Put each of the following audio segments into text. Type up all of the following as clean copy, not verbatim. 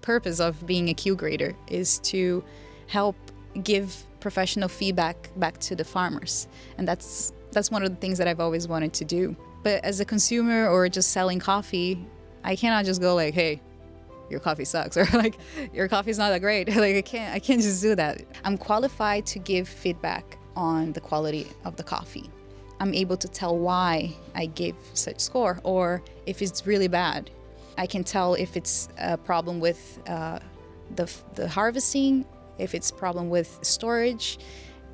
purpose of being a Q grader is to help give professional feedback back to the farmers. And that's one of the things that I've always wanted to do. But as a consumer or just selling coffee, I cannot just go like, hey, your coffee sucks, or like, your coffee's not that great. Like, I can't just do that. I'm qualified to give feedback on the quality of the coffee. I'm able to tell why I gave such score, or if it's really bad. I can tell if it's a problem with the harvesting, if it's a problem with storage,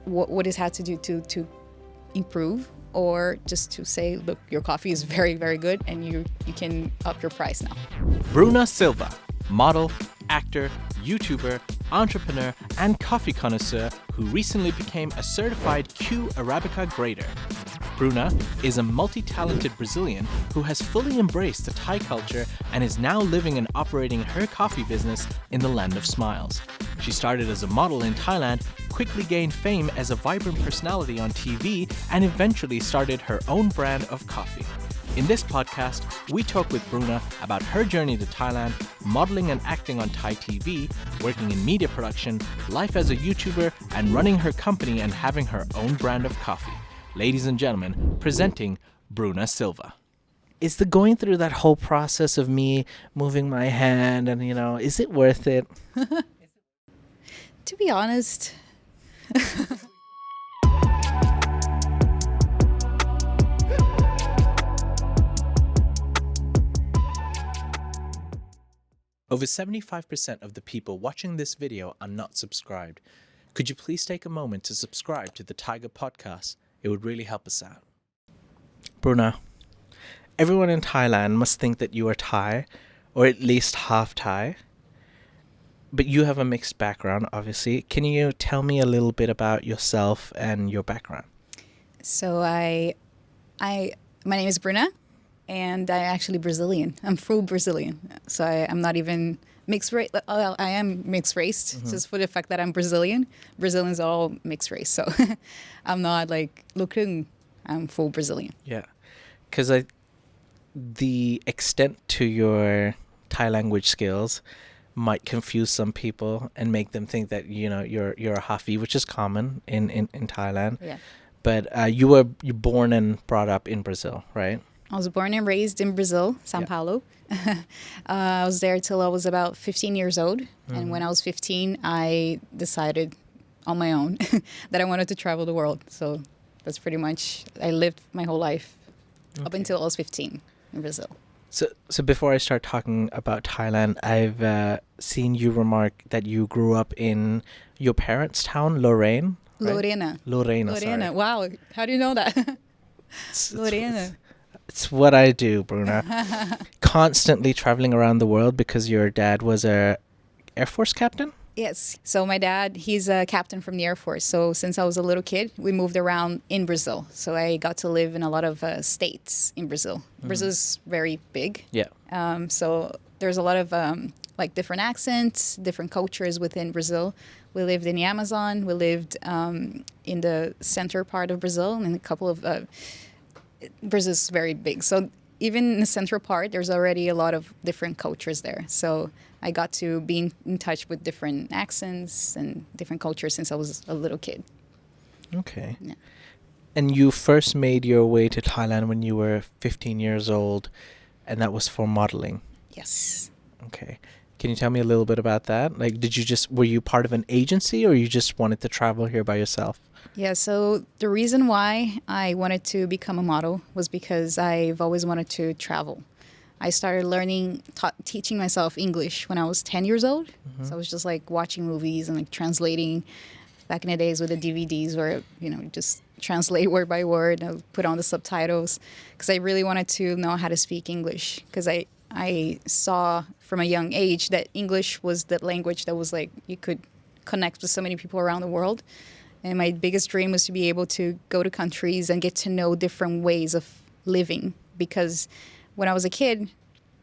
what it had to do to improve, or just to say, look, your coffee is very, very good and you can up your price now. Bruna Silva, model, actor, YouTuber, entrepreneur, and coffee connoisseur who recently became a certified Q Arabica grader. Bruna is a multi-talented Brazilian who has fully embraced the Thai culture and is now living and operating her coffee business in the land of smiles. She started as a model in Thailand, quickly gained fame as a vibrant personality on TV, and eventually started her own brand of coffee. In this podcast, we talk with Bruna about her journey to Thailand, modeling and acting on Thai TV, working in media production, life as a YouTuber, and running her company and having her own brand of coffee. Ladies and gentlemen, presenting Bruna Silva. Is the going through that whole process of me moving my hand and, is it worth it? To be honest, Over 75% of the people watching this video are not subscribed. Could you please take a moment to subscribe to the Thaiger podcast? It would really help us out. Bruna, everyone in Thailand must think that you are Thai, or at least half Thai. But you have a mixed background, obviously. Can you tell me a little bit about yourself and your background? So my name is Bruna, and I'm actually Brazilian. I'm full Brazilian. So I'm not even mixed race. Well, I am mixed race, just for the fact that I'm Brazilian. Brazilians are all mixed race. So I'm not like looking, I'm full Brazilian. Yeah. Because the extent to your Thai language skills might confuse some people and make them think that you're a Hafi, which is common in Thailand. Yeah. But you're born and brought up in Brazil, right? I was born and raised in Brazil, São Paulo. I was there till I was about 15 years old. And when I was 15, I decided on my own that I wanted to travel the world. So that's pretty much, I lived my whole life up until I was 15 in Brazil. So before I start talking about Thailand, I've seen you remark that you grew up in your parents' town, Lorraine. Right? Lorena. Sorry. Wow. How do you know that? Lorena. It's what I do, Bruna. Constantly traveling around the world because your dad was a Air Force captain? Yes. So my dad, he's a captain from the Air Force. So since I was a little kid, we moved around in Brazil. So I got to live in a lot of states in Brazil. Brazil is very big. Yeah. So there's a lot of like different accents, different cultures within Brazil. We lived in the Amazon. We lived in the center part of Brazil, and a couple of Brazil's very big. So even in the central part, there's already a lot of different cultures there. So I got to be in touch with different accents and different cultures since I was a little kid. Okay. Yeah. And you first made your way to Thailand when you were 15 years old, and that was for modeling. Yes. Okay. Can you tell me a little bit about that? Like, were you part of an agency, or you just wanted to travel here by yourself? Yeah, so the reason why I wanted to become a model was because I've always wanted to travel. I started teaching myself English when I was 10 years old. So I was just like watching movies and like translating back in the days with the DVDs where, just translate word by word and put on the subtitles because I really wanted to know how to speak English because I saw from a young age that English was the language that was like you could connect with so many people around the world. And my biggest dream was to be able to go to countries and get to know different ways of living. Because when I was a kid,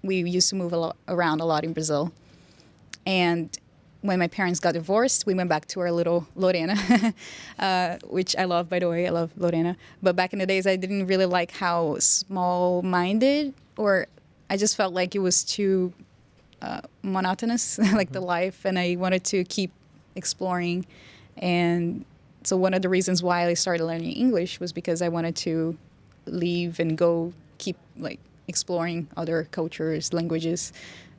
we used to move around a lot in Brazil. And when my parents got divorced, we went back to our little Lorena, which I love, by the way. I love Lorena. But back in the days, I didn't really like how small-minded, or I just felt like it was too monotonous, like the life, and I wanted to keep exploring. And so one of the reasons why I started learning English was because I wanted to leave and go keep like exploring other cultures, languages.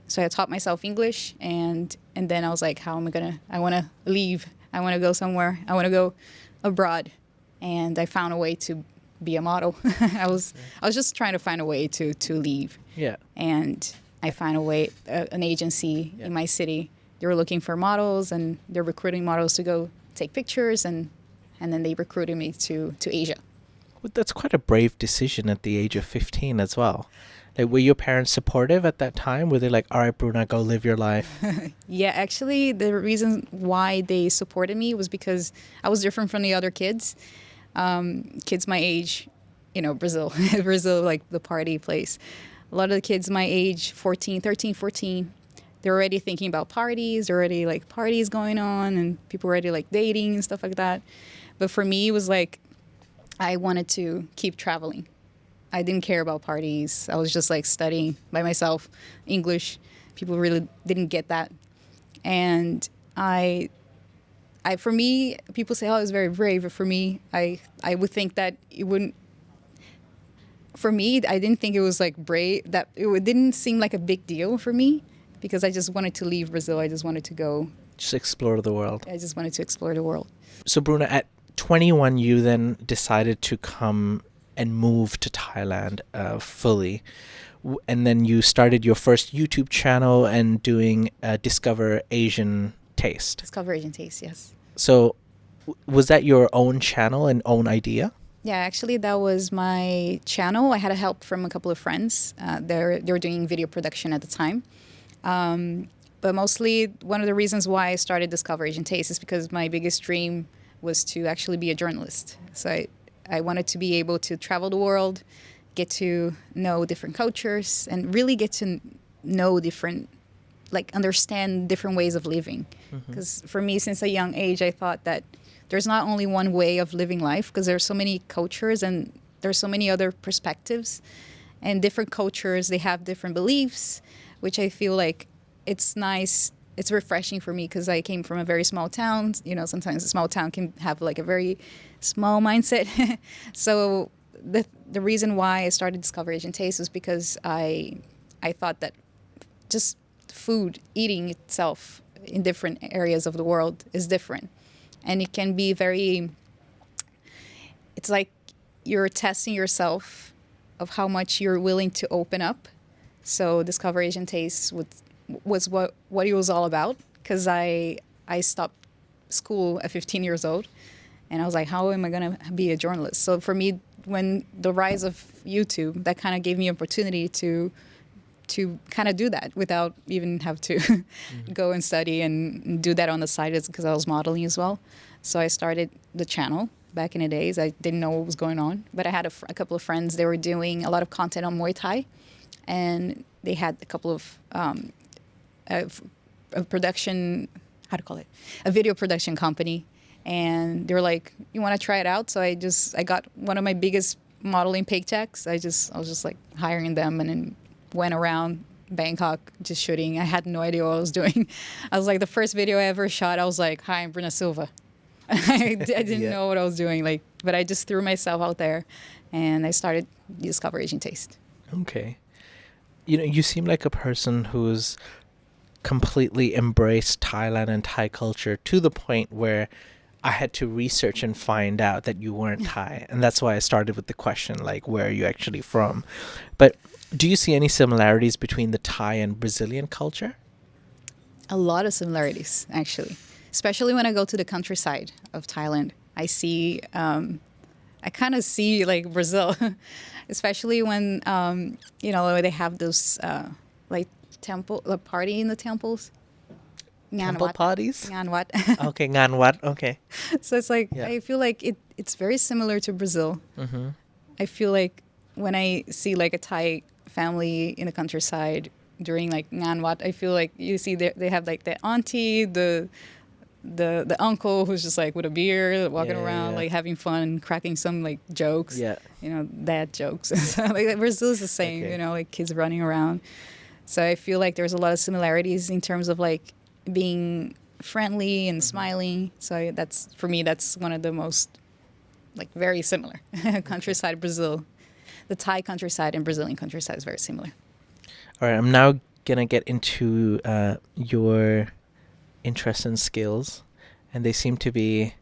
So I taught myself English, and then I was like, how am I gonna? I want to leave. I want to go somewhere. I want to go abroad, and I found a way to be a model. I was just trying to find a way to leave. Yeah. And I found a way, an agency in my city. They were looking for models, and they're recruiting models to go take pictures, and then they recruited me to Asia. Well, that's quite a brave decision at the age of 15 as well. Like, were your parents supportive at that time? Were they like, all right, Bruna, go live your life? Yeah, actually, the reason why they supported me was because I was different from the other kids. Kids my age, Brazil, Brazil, like the party place. A lot of the kids my age, 13, 14, they're already thinking about parties. They're already like parties going on, and people already like dating and stuff like that. But for me, it was like I wanted to keep traveling. I didn't care about parties. I was just like studying by myself English. People really didn't get that. And I for me, people say, oh, I was very brave. But for me, I would think that it wouldn't. For me, I didn't think it was like brave. That it didn't seem like a big deal for me, because I just wanted to leave Brazil. I just wanted to go. Just explore the world. I just wanted to explore the world. So Bruna, at 21, you then decided to come and move to Thailand fully. And then you started your first YouTube channel and doing Discover Asian Taste. Discover Asian Taste, yes. So was that your own channel and own idea? Yeah, actually, that was my channel. I had help from a couple of friends. They were doing video production at the time. But mostly, one of the reasons why I started Discover Asian Taste is because my biggest dream was to actually be a journalist. So I wanted to be able to travel the world, get to know different cultures, and really get to know different, like understand different ways of living. Because for me, since a young age, I thought that there's not only one way of living life, because there's so many cultures and there's so many other perspectives. And different cultures, they have different beliefs, which I feel like it's nice. It's refreshing for me because I came from a very small town. Sometimes a small town can have like a very small mindset. So the reason why I started Discover Asian Taste was because I thought that just food, eating itself in different areas of the world is different. And it can be it's like you're testing yourself of how much you're willing to open up. So Discover Asian Taste was what it was all about, because I stopped school at 15 years old, and I was like, how am I going to be a journalist? So for me, when the rise of YouTube, that kind of gave me an opportunity to kind of do that without even have to go and study and do that on the side, because I was modeling as well. So I started the channel back in the days. I didn't know what was going on, but I had a couple of friends. They were doing a lot of content on Muay Thai, and they had a couple of a production, a video production company. And they were like, you want to try it out? So I got one of my biggest modeling paychecks. I was just like hiring them, and then went around Bangkok just shooting. I had no idea what I was doing. I was like, the first video I ever shot, I was like, hi, I'm Bruna Silva. I didn't know what I was doing, but I just threw myself out there, and I started Discover Asian Taste. Okay. You seem like a person who's completely embraced Thailand and Thai culture to the point where I had to research and find out that you weren't Thai. And that's why I started with the question, like, where are you actually from? But do you see any similarities between the Thai and Brazilian culture? A lot of similarities, actually. Especially when I go to the countryside of Thailand. I kind of see like Brazil, especially when, they have those party in the temples. Temple parties? Nganwat. Okay, Nganwat, okay. So it's like, yeah. I feel like it's very similar to Brazil. Mm-hmm. I feel like when I see like a Thai family in the countryside during like Nganwat, I feel like you see they have like the auntie, the uncle who's just like with a beer walking around like having fun, cracking some like jokes, dad jokes. So, like Brazil is the same, like kids running around. So I feel like there's a lot of similarities in terms of like being friendly and smiling. So that's, for me, that's one of the most like very similar. Countryside, Brazil. The Thai countryside and Brazilian countryside is very similar. All right, I'm now gonna get into your interests and skills, and they seem to be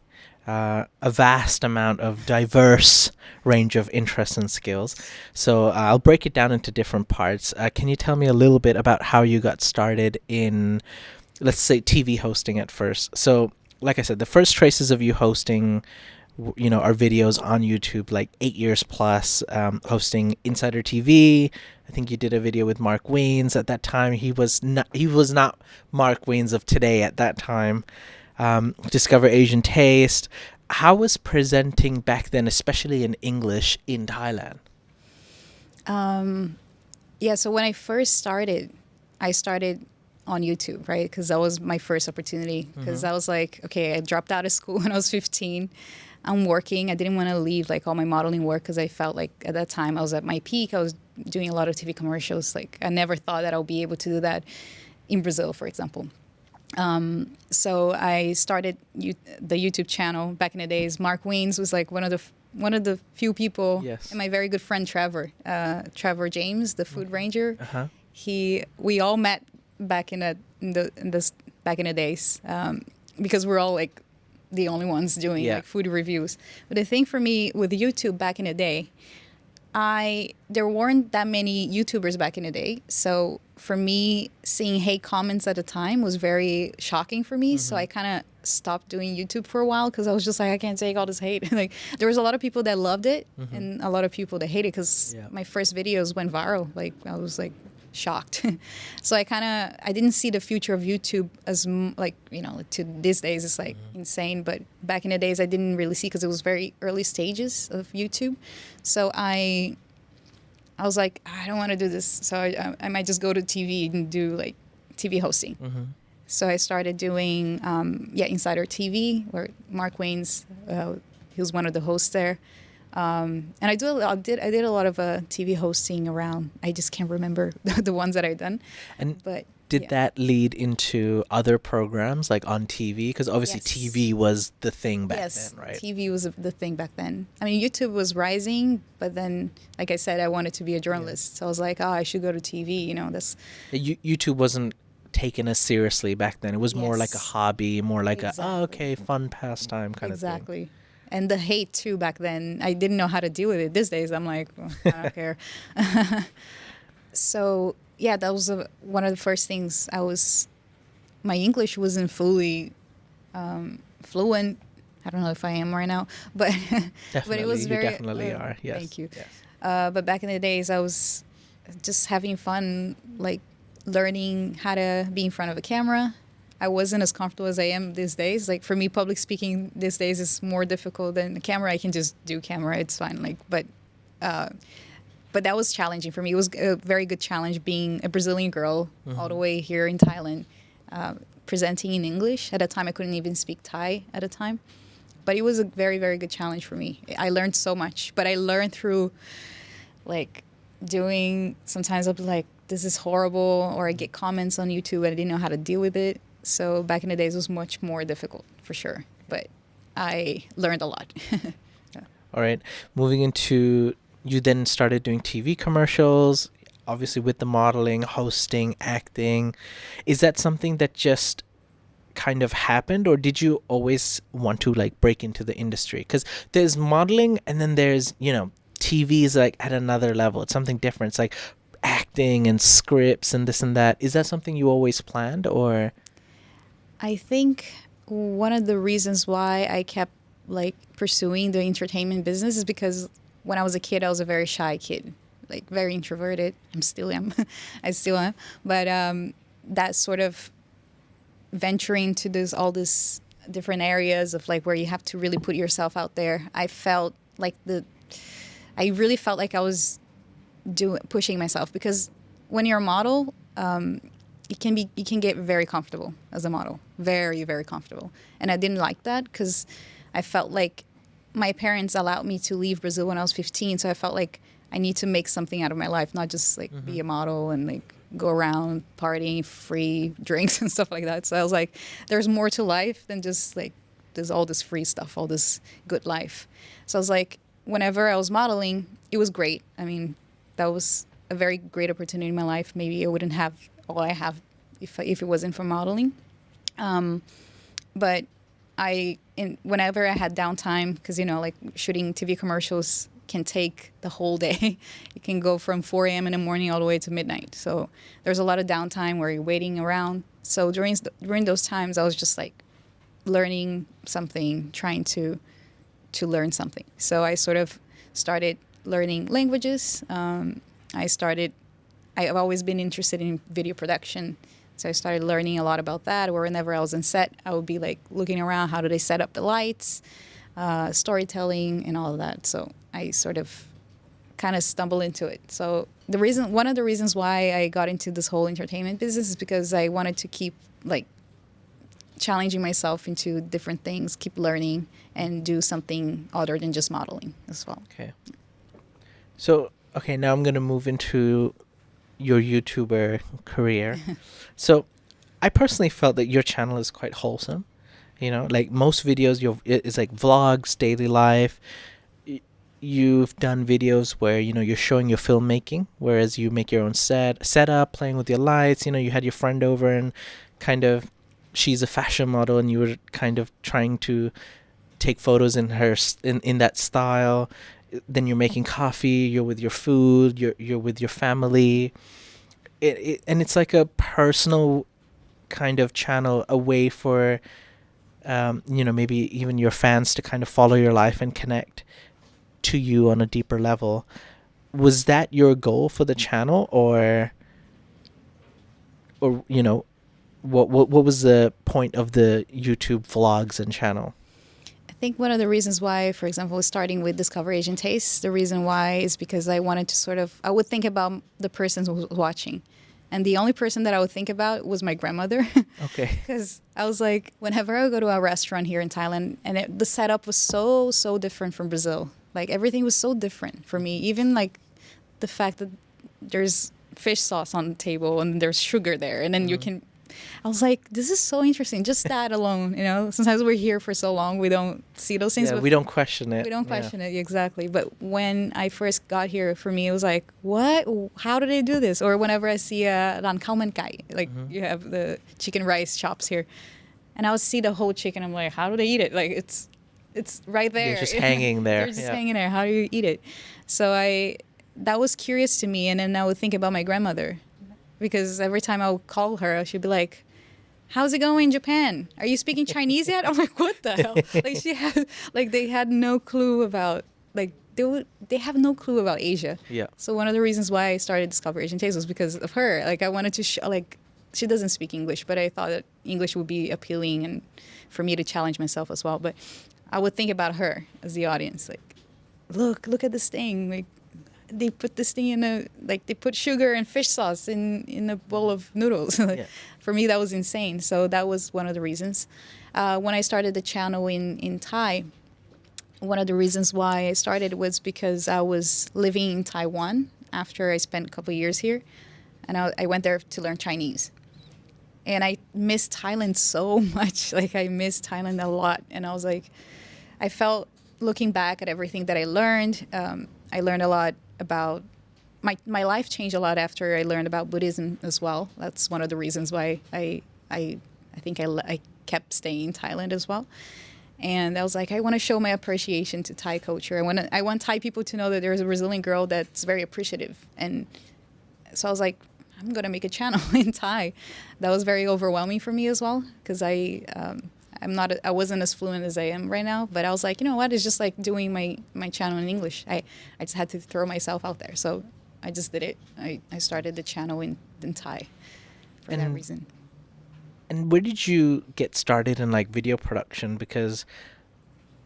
a vast amount of diverse range of interests and skills. So I'll break it down into different parts. Can you tell me a little bit about how you got started in, let's say, TV hosting at first? So, like I said, the first traces of you hosting, are videos on YouTube, like 8 years plus, hosting Insider TV. I think you did a video with Mark Weens at that time. He was not Mark Weens of today at that time. Discover Asian Taste. How was presenting back then, especially in English, in Thailand? Yeah, so when I first started, I started on YouTube, right? Because that was my first opportunity. Because I was like, okay, I dropped out of school when I was 15. I'm working. I didn't want to leave like all my modeling work because I felt like at that time I was at my peak. I was doing a lot of TV commercials. Like I never thought that I'll be able to do that in Brazil, for example. So I started the YouTube channel back in the days. Mark Weens was like one of the few people, Yes. and my very good friend Trevor James, the food ranger. We all met back in the days because we're all like the only ones doing like food reviews. But the thing for me with YouTube back in the day, there weren't that many YouTubers back in the day. So for me, seeing hate comments at the time was very shocking for me. So I kind of stopped doing YouTube for a while because I was just like, I can't take all this hate. Like there was a lot of people that loved it and a lot of people that hated it because my first videos went viral. Like I was like shocked. So I didn't see the future of YouTube as to these days it's like insane, but back in the days I didn't really see because it was very early stages of YouTube. So I was like, I don't want to do this, so I might just go to TV and do like TV hosting. So I started doing Insider TV, where Mark Weens, he was one of the hosts there. And I did a lot of TV hosting around. I just can't remember the ones that I've done. But did that lead into other programs like on TV? Because obviously TV was the thing back then, right? TV was the thing back then. I mean, YouTube was rising, but then, like I said, I wanted to be a journalist. So I was like, I should go to TV. YouTube wasn't taken as seriously back then. It was more like a hobby, more like fun pastime kind of thing. Exactly. And the hate too back then, I didn't know how to deal with it. These days, I'm like, I don't care. So that was one of the first things. My English wasn't fully fluent. I don't know if I am right now, but but it was very. You definitely are. Yes. Thank you. Yes. But back in the days, I was just having fun, like learning how to be in front of a camera. I wasn't as comfortable as I am these days. Like for me, public speaking these days is more difficult than the camera. I can just do camera; it's fine. But that was challenging for me. It was a very good challenge being a Brazilian girl all the way here in Thailand, presenting in English. At a time, I couldn't even speak Thai at a time, but it was a very, very good challenge for me. I learned so much, but I learned through like doing. Sometimes I'll be like, "This is horrible," or I get comments on YouTube and I didn't know how to deal with it. So back in the days, it was much more difficult, for sure. But I learned a lot. All right. Moving into, you then started doing TV commercials, obviously with the modeling, hosting, acting. Is that something that just kind of happened, or did you always want to like break into the industry? Because there's modeling and then there's, TV is like at another level. It's something different. It's like acting and scripts and this and that. Is that something you always planned, or? I think one of the reasons why I kept like pursuing the entertainment business is because when I was a kid, I was a very shy kid, like very introverted. I still am. But that sort of venturing to all these different areas of like where you have to really put yourself out there, I really felt like I was pushing myself, because when you're a model, you can get very comfortable as a model, very, very comfortable. And I didn't like that because I felt like my parents allowed me to leave Brazil when I was 15. So I felt like I need to make something out of my life, not just like be a model and like go around partying, free drinks and stuff like that. So I was like, there's more to life than just like there's all this free stuff, all this good life. So I was like, whenever I was modeling, it was great. I mean, that was a very great opportunity in my life. Maybe I wouldn't have all I have if it wasn't for modeling. But whenever I had downtime, because, you know, like shooting TV commercials can take the whole day. It can go from 4 a.m. in the morning all the way to midnight. So there's a lot of downtime where you're waiting around. So during those times, I was just like learning something, trying to learn something. So I sort of started learning languages. I've always been interested in video production. So I started learning a lot about that. Or whenever I was on set, I would be like looking around, how do they set up the lights, storytelling and all of that. So I sort of kind of stumbled into it. So one of the reasons why I got into this whole entertainment business is because I wanted to keep like challenging myself into different things, keep learning, and do something other than just modeling as well. Okay. So, now I'm going to move into your YouTuber career. So, I personally felt that your channel is quite wholesome. You know, like most videos, it's like vlogs, daily life. You've done videos where, you know, you're showing your filmmaking, whereas you make your own setup, playing with your lights. You know, you had your friend over and kind of, she's a fashion model and you were kind of trying to take photos in that style. Then you're making coffee, you're with your food, you're with your family. And it's like a personal kind of channel, a way for, you know, maybe even your fans to kind of follow your life and connect to you on a deeper level. Was that your goal for the channel, or you know, what was the point of the YouTube vlogs and channel? I think one of the reasons why, for example, starting with Discover Asian Tastes, the reason why is because I wanted to I would think about the person who was watching. And the only person that I would think about was my grandmother. Okay. Because I was like, whenever I would go to a restaurant here in Thailand, and the setup was so different from Brazil. Like everything was so different for me. Even like the fact that there's fish sauce on the table and there's sugar there. And then I was like, this is so interesting. Just that alone, you know. Sometimes we're here for so long, we don't see those things. Yeah, we don't question it. We don't question it, exactly. But when I first got here, for me, it was like, what? How do they do this? Or whenever I see a ran khao man kai, like you have the chicken rice chops here, and I would see the whole chicken. I'm like, how do they eat it? Like it's right there. They're just hanging there. They're just hanging there. How do you eat it? So that was curious to me, and then I would think about my grandmother. Because every time I would call her, she'd be like, how's it going in Japan? Are you speaking Chinese yet? I'm like, what the hell? They had no clue about, they have no clue about Asia. Yeah. So one of the reasons why I started Discover Asian Taste was because of her. Like, I wanted to show, she doesn't speak English, but I thought that English would be appealing and for me to challenge myself as well. But I would think about her as the audience. Like, look at this thing. Like, they put this thing they put sugar and fish sauce in a bowl of noodles. Yeah. For me, that was insane. So that was one of the reasons. When I started the channel in Thai, one of the reasons why I started was because I was living in Taiwan after I spent a couple of years here. And I went there to learn Chinese. And I missed Thailand so much. Like, I missed Thailand a lot. And I was like, I felt, looking back at everything that I learned a lot about my life changed a lot after I learned about Buddhism as well. That's one of the reasons why I think I kept staying in Thailand as well. And I was like, I want to show my appreciation to Thai culture. I want Thai people to know that there's a Brazilian girl that's very appreciative. And so I was like, I'm going to make a channel in Thai. That was very overwhelming for me as well, because I wasn't as fluent as I am right now, but I was like, you know what? It's just like doing my channel in English. I just had to throw myself out there. So I just did it. I started the channel in Thai for that reason. And where did you get started in like video production? Because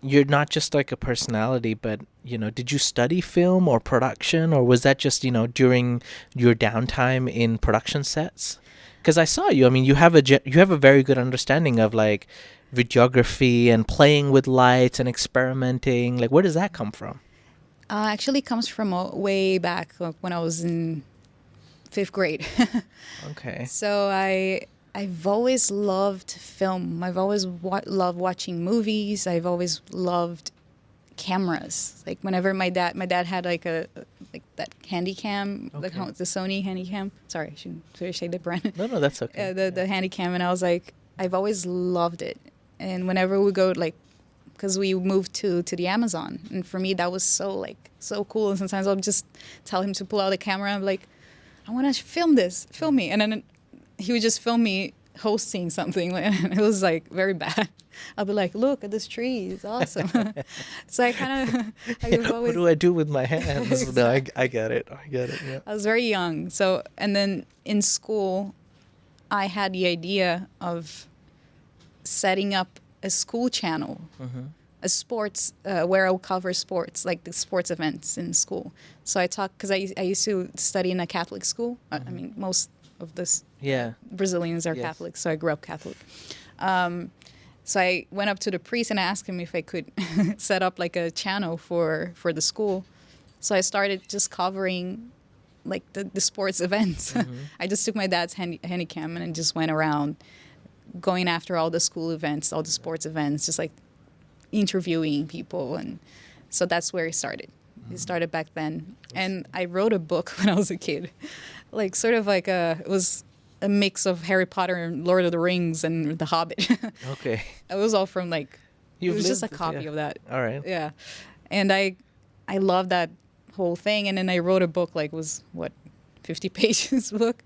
you're not just like a personality, but, you know, did you study film or production, or was that just, you know, during your downtime in production sets? Because I saw you. I mean, you have a very good understanding of like videography and playing with lights and experimenting. Like, where does that come from? Actually, comes from way back when I was in 5th grade. Okay. So I've always loved film. I've always loved watching movies. I've always loved cameras. Like whenever my dad had like that handy cam, like Okay. the Sony handy cam. Sorry, I shouldn't say the brand. No, that's okay. The handy cam, and I was like, I've always loved it. And whenever we go, like, because we moved to the Amazon, and for me that was so cool. And sometimes I'll just tell him to pull out the camera. I'm like, I want to film me, and then he would just film me hosting something, and it was like very bad. I'll be like, look at this tree, it's awesome. So I kind of, What do I do with my hands? Exactly. No, I get it. Yeah. I was very young. So, and then in school, I had the idea of setting up a school channel, a sports, where I'll cover sports, like the sports events in school. So I talk, because I used to study in a Catholic school. I mean, most of this Yeah. Brazilians are Yes. Catholic, so I grew up Catholic. So I went up to the priest and asked him if I could set up like a channel for the school. So I started just covering like the sports events. I just took my dad's handy cam and just went around going after all the school events, all the sports events, just like interviewing people. And so that's where it started. It started back then. And I wrote a book when I was a kid, like sort of like it was a mix of Harry Potter and Lord of the Rings and The Hobbit. Okay. It was all from like, You've it was just a lived it, copy yeah. of that. All right. Yeah. And I love that whole thing. And then I wrote a book, like was what, 50 pages book.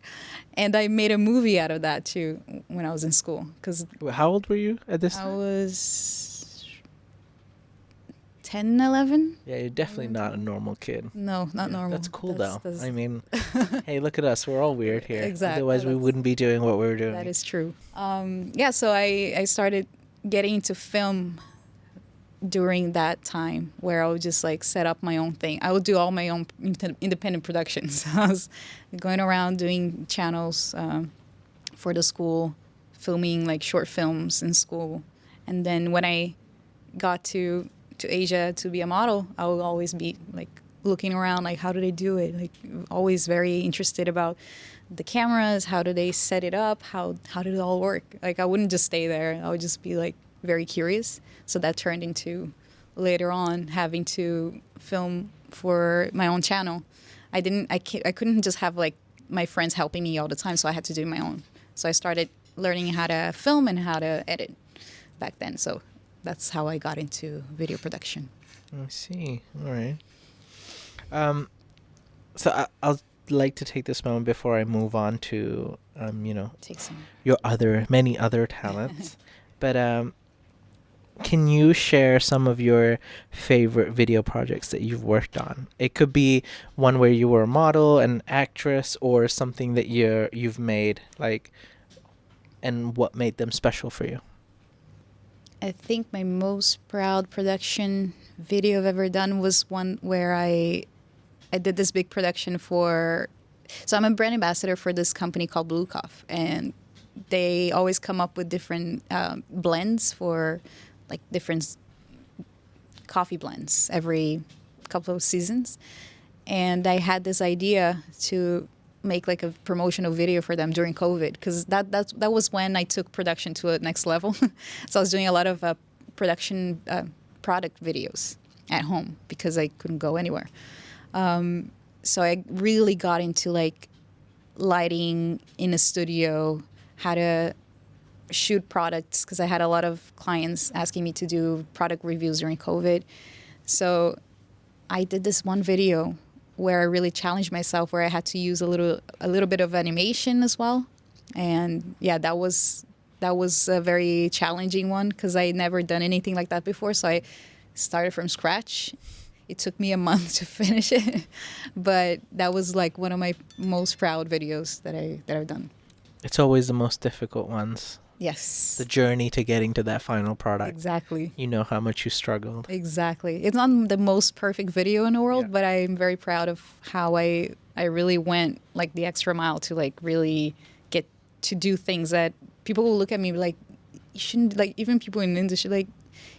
And I made a movie out of that too when I was in school. Because How old were you at this I time? was 10, 11. Yeah, you're definitely not a normal kid. No, not Yeah, normal. That's cool though. That's- I mean, hey, look at us. We're all weird here. Exactly. Otherwise, we That's- wouldn't be doing what we're doing. That is true. Yeah, so I started getting into film during that time where I would just like set up my own thing. I would do all my own independent productions. I was going around doing channels for the school, filming like short films in school. And then when I got to Asia to be a model, I would always be like looking around, like how do they do it? Like always very interested about the cameras, how do they set it up, how did it all work? Like I wouldn't just stay there. I would just be like very curious. So that turned into later on having to film for my own channel. I couldn't just have like my friends helping me all the time, so I had to do my own. So I started learning how to film and how to edit back then. So that's how I got into video production. I see. All right. So I'll like to take this moment before I move on to Take some. your many other talents. But can you share some of your favorite video projects that you've worked on? It could be one where you were a model, an actress, or something that you've made, like, and what made them special for you. I think my most proud production video I've ever done was one where I did this big production for. So I'm a brand ambassador for this company called Blue Coffee, and they always come up with different blends for like different coffee blends every couple of seasons. And I had this idea to make like a promotional video for them during COVID, because that was when I took production to a next level. So I was doing a lot of production product videos at home because I couldn't go anywhere. So I really got into like lighting in a studio, how to shoot products, because I had a lot of clients asking me to do product reviews during COVID. So I did this one video where I really challenged myself, where I had to use a little bit of animation as well. And yeah, that was a very challenging one because I had never done anything like that before. So I started from scratch. It took me a month to finish it, but that was like one of my most proud videos that I've done. It's always the most difficult ones. Yes. The journey to getting to that final product. Exactly. You know how much you struggled. Exactly. It's not the most perfect video in the world, Yeah. but I'm very proud of how I really went like the extra mile to like really get to do things that people will look at me like, you shouldn't, like even people in the industry, like,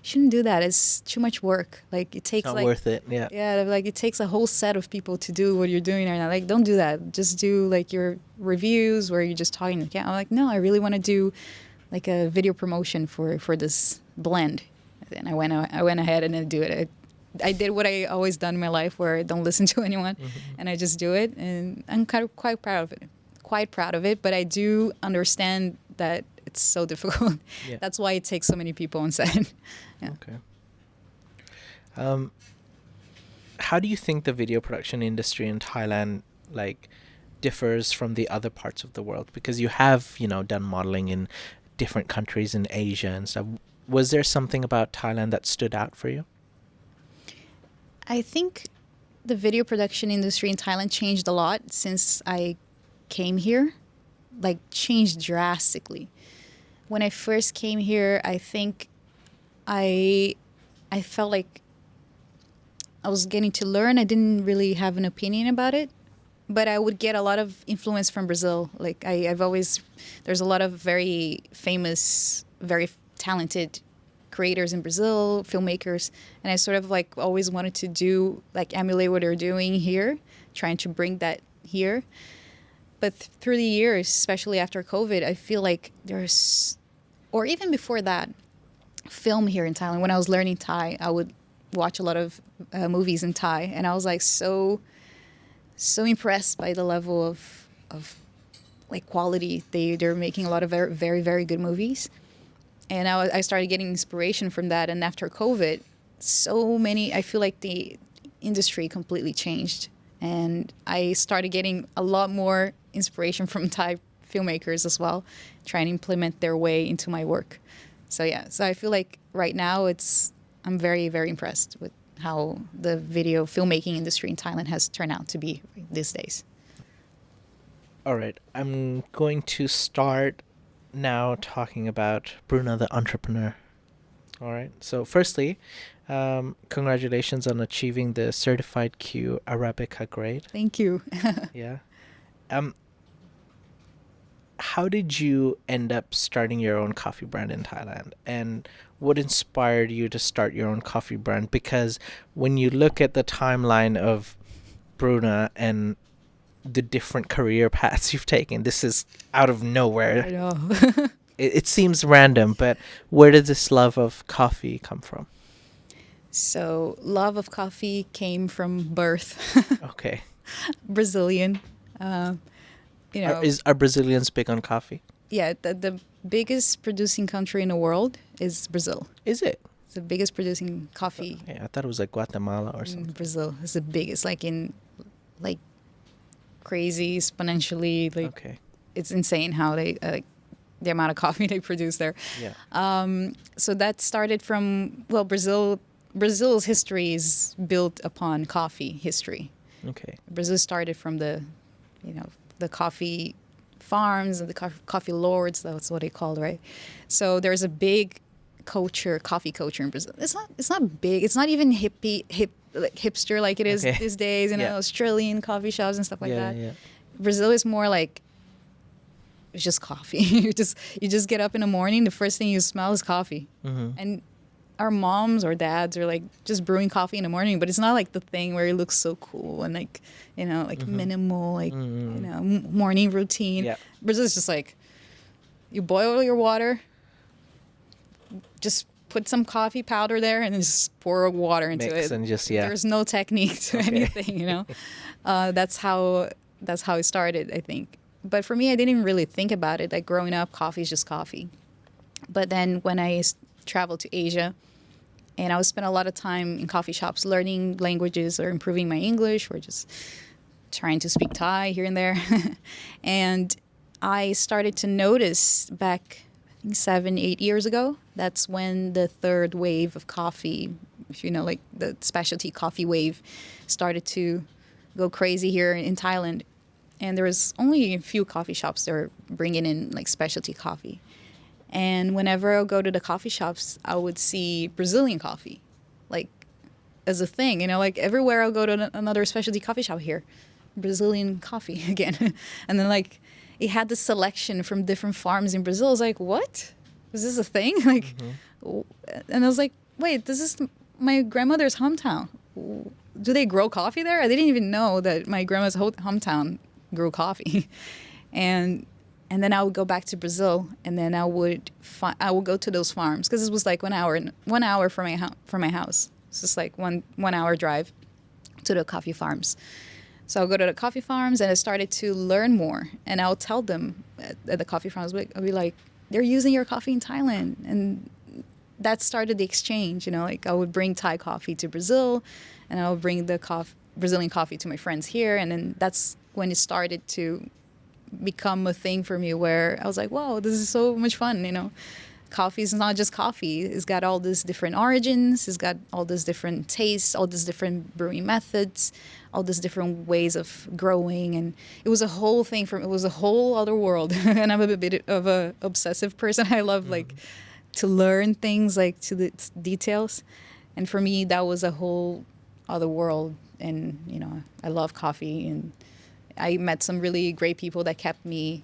shouldn't do that. It's too much work. Like it takes Not like worth it. Yeah. yeah, like it takes a whole set of people to do what you're doing right now. Like don't do that. Just do like your reviews where you're just talking to the camera. I'm like, no, I really want to do like a video promotion for this blend. And I went ahead and did it. I did what I always done in my life, where I don't listen to anyone, and I just do it. And I'm quite proud of it. Quite proud of it. But I do understand that it's so difficult. Yeah. That's why it takes so many people on set. Yeah. Okay. How do you think the video production industry in Thailand like differs from the other parts of the world? Because you have, done modeling in different countries in Asia and stuff. Was there something about Thailand that stood out for you? I think the video production industry in Thailand changed a lot since I came here. Like changed drastically. When I first came here, I think I felt like I was getting to learn. I didn't really have an opinion about it, but I would get a lot of influence from Brazil. Like there's a lot of very famous, very talented creators in Brazil, filmmakers, and I sort of like always wanted to emulate what they're doing here, trying to bring that here. But through the years, especially after COVID, I feel like or even before that, film here in Thailand. When I was learning Thai, I would watch a lot of movies in Thai, and I was like so impressed by the level of like quality. They're making a lot of very, very, very good movies, and I started getting inspiration from that. And after COVID, I feel like the industry completely changed, and I started getting a lot more inspiration from Thai filmmakers as well, trying to implement their way into my work. So I feel like right now I'm very, very impressed with how the video filmmaking industry in Thailand has turned out to be these days. All right, I'm going to start now talking about Bruna the entrepreneur. All right, so firstly, congratulations on achieving the certified Q Arabica grade. Thank you. Yeah. How did you end up starting your own coffee brand in Thailand? And what inspired you to start your own coffee brand? Because when you look at the timeline of Bruna and the different career paths you've taken, this is out of nowhere. I know. It seems random, but where did this love of coffee come from? So love of coffee came from birth. Okay. Brazilian. Are Brazilians big on coffee? Yeah, the biggest producing country in the world is Brazil. Is it? It's the biggest producing coffee. Yeah, I thought it was like Guatemala or something. Brazil is the biggest, like crazy exponentially. Like Okay. It's insane how they the amount of coffee they produce there. Yeah. So that started from Brazil's history is built upon coffee history. Okay. Brazil started from the coffee farms and the coffee lords. That's what they called, right? So there's a big coffee culture in Brazil. It's not big. It's not even hipster like it is these days. Australian coffee shops and stuff like that. Yeah. Brazil is more like it's just coffee. you just get up in the morning. The first thing you smell is coffee, and our moms or dads are like just brewing coffee in the morning, but it's not like the thing where it looks so cool and minimal, morning routine. Yeah. Brazil is just like, you boil your water, just put some coffee powder there and then just pour water into it. And There's no technique to anything, That's how it started, I think. But for me, I didn't really think about it. Like growing up, coffee is just coffee. But then when I traveled to Asia, and I would spend a lot of time in coffee shops learning languages or improving my English or just trying to speak Thai here and there. And I started to notice back, I think 7-8 years ago, that's when the third wave of coffee, like the specialty coffee wave, started to go crazy here in Thailand. And there was only a few coffee shops that were bringing in like specialty coffee. And whenever I would go to the coffee shops, I would see Brazilian coffee, like as a thing, like everywhere I'll go to another specialty coffee shop here, Brazilian coffee again. And then like it had the selection from different farms in Brazil. I was like, what? is this a thing? Like, and I was like, wait, this is my grandmother's hometown. Do they grow coffee there? I didn't even know that my grandma's hometown grew coffee. and then I would go back to Brazil, and then I would go to those farms, because it was like 1 hour from my house. It's just like one hour drive to the coffee farms. So I'll go to the coffee farms, and I started to learn more. And I'll tell them at the coffee farms, I'll be like, they're using your coffee in Thailand. And that started the exchange, like I would bring Thai coffee to Brazil, and I would bring the Brazilian coffee to my friends here. And then that's when it started to become a thing for me, where I was like, whoa, this is so much fun, Coffee is not just coffee. It's got all these different origins. It's got all these different tastes, all these different brewing methods, all these different ways of growing. And it was a whole thing for me. It was a whole other world. And I'm a bit of a obsessive person. I love like to learn things like to the details. And for me, that was a whole other world. And, I love coffee. And I met some really great people that kept me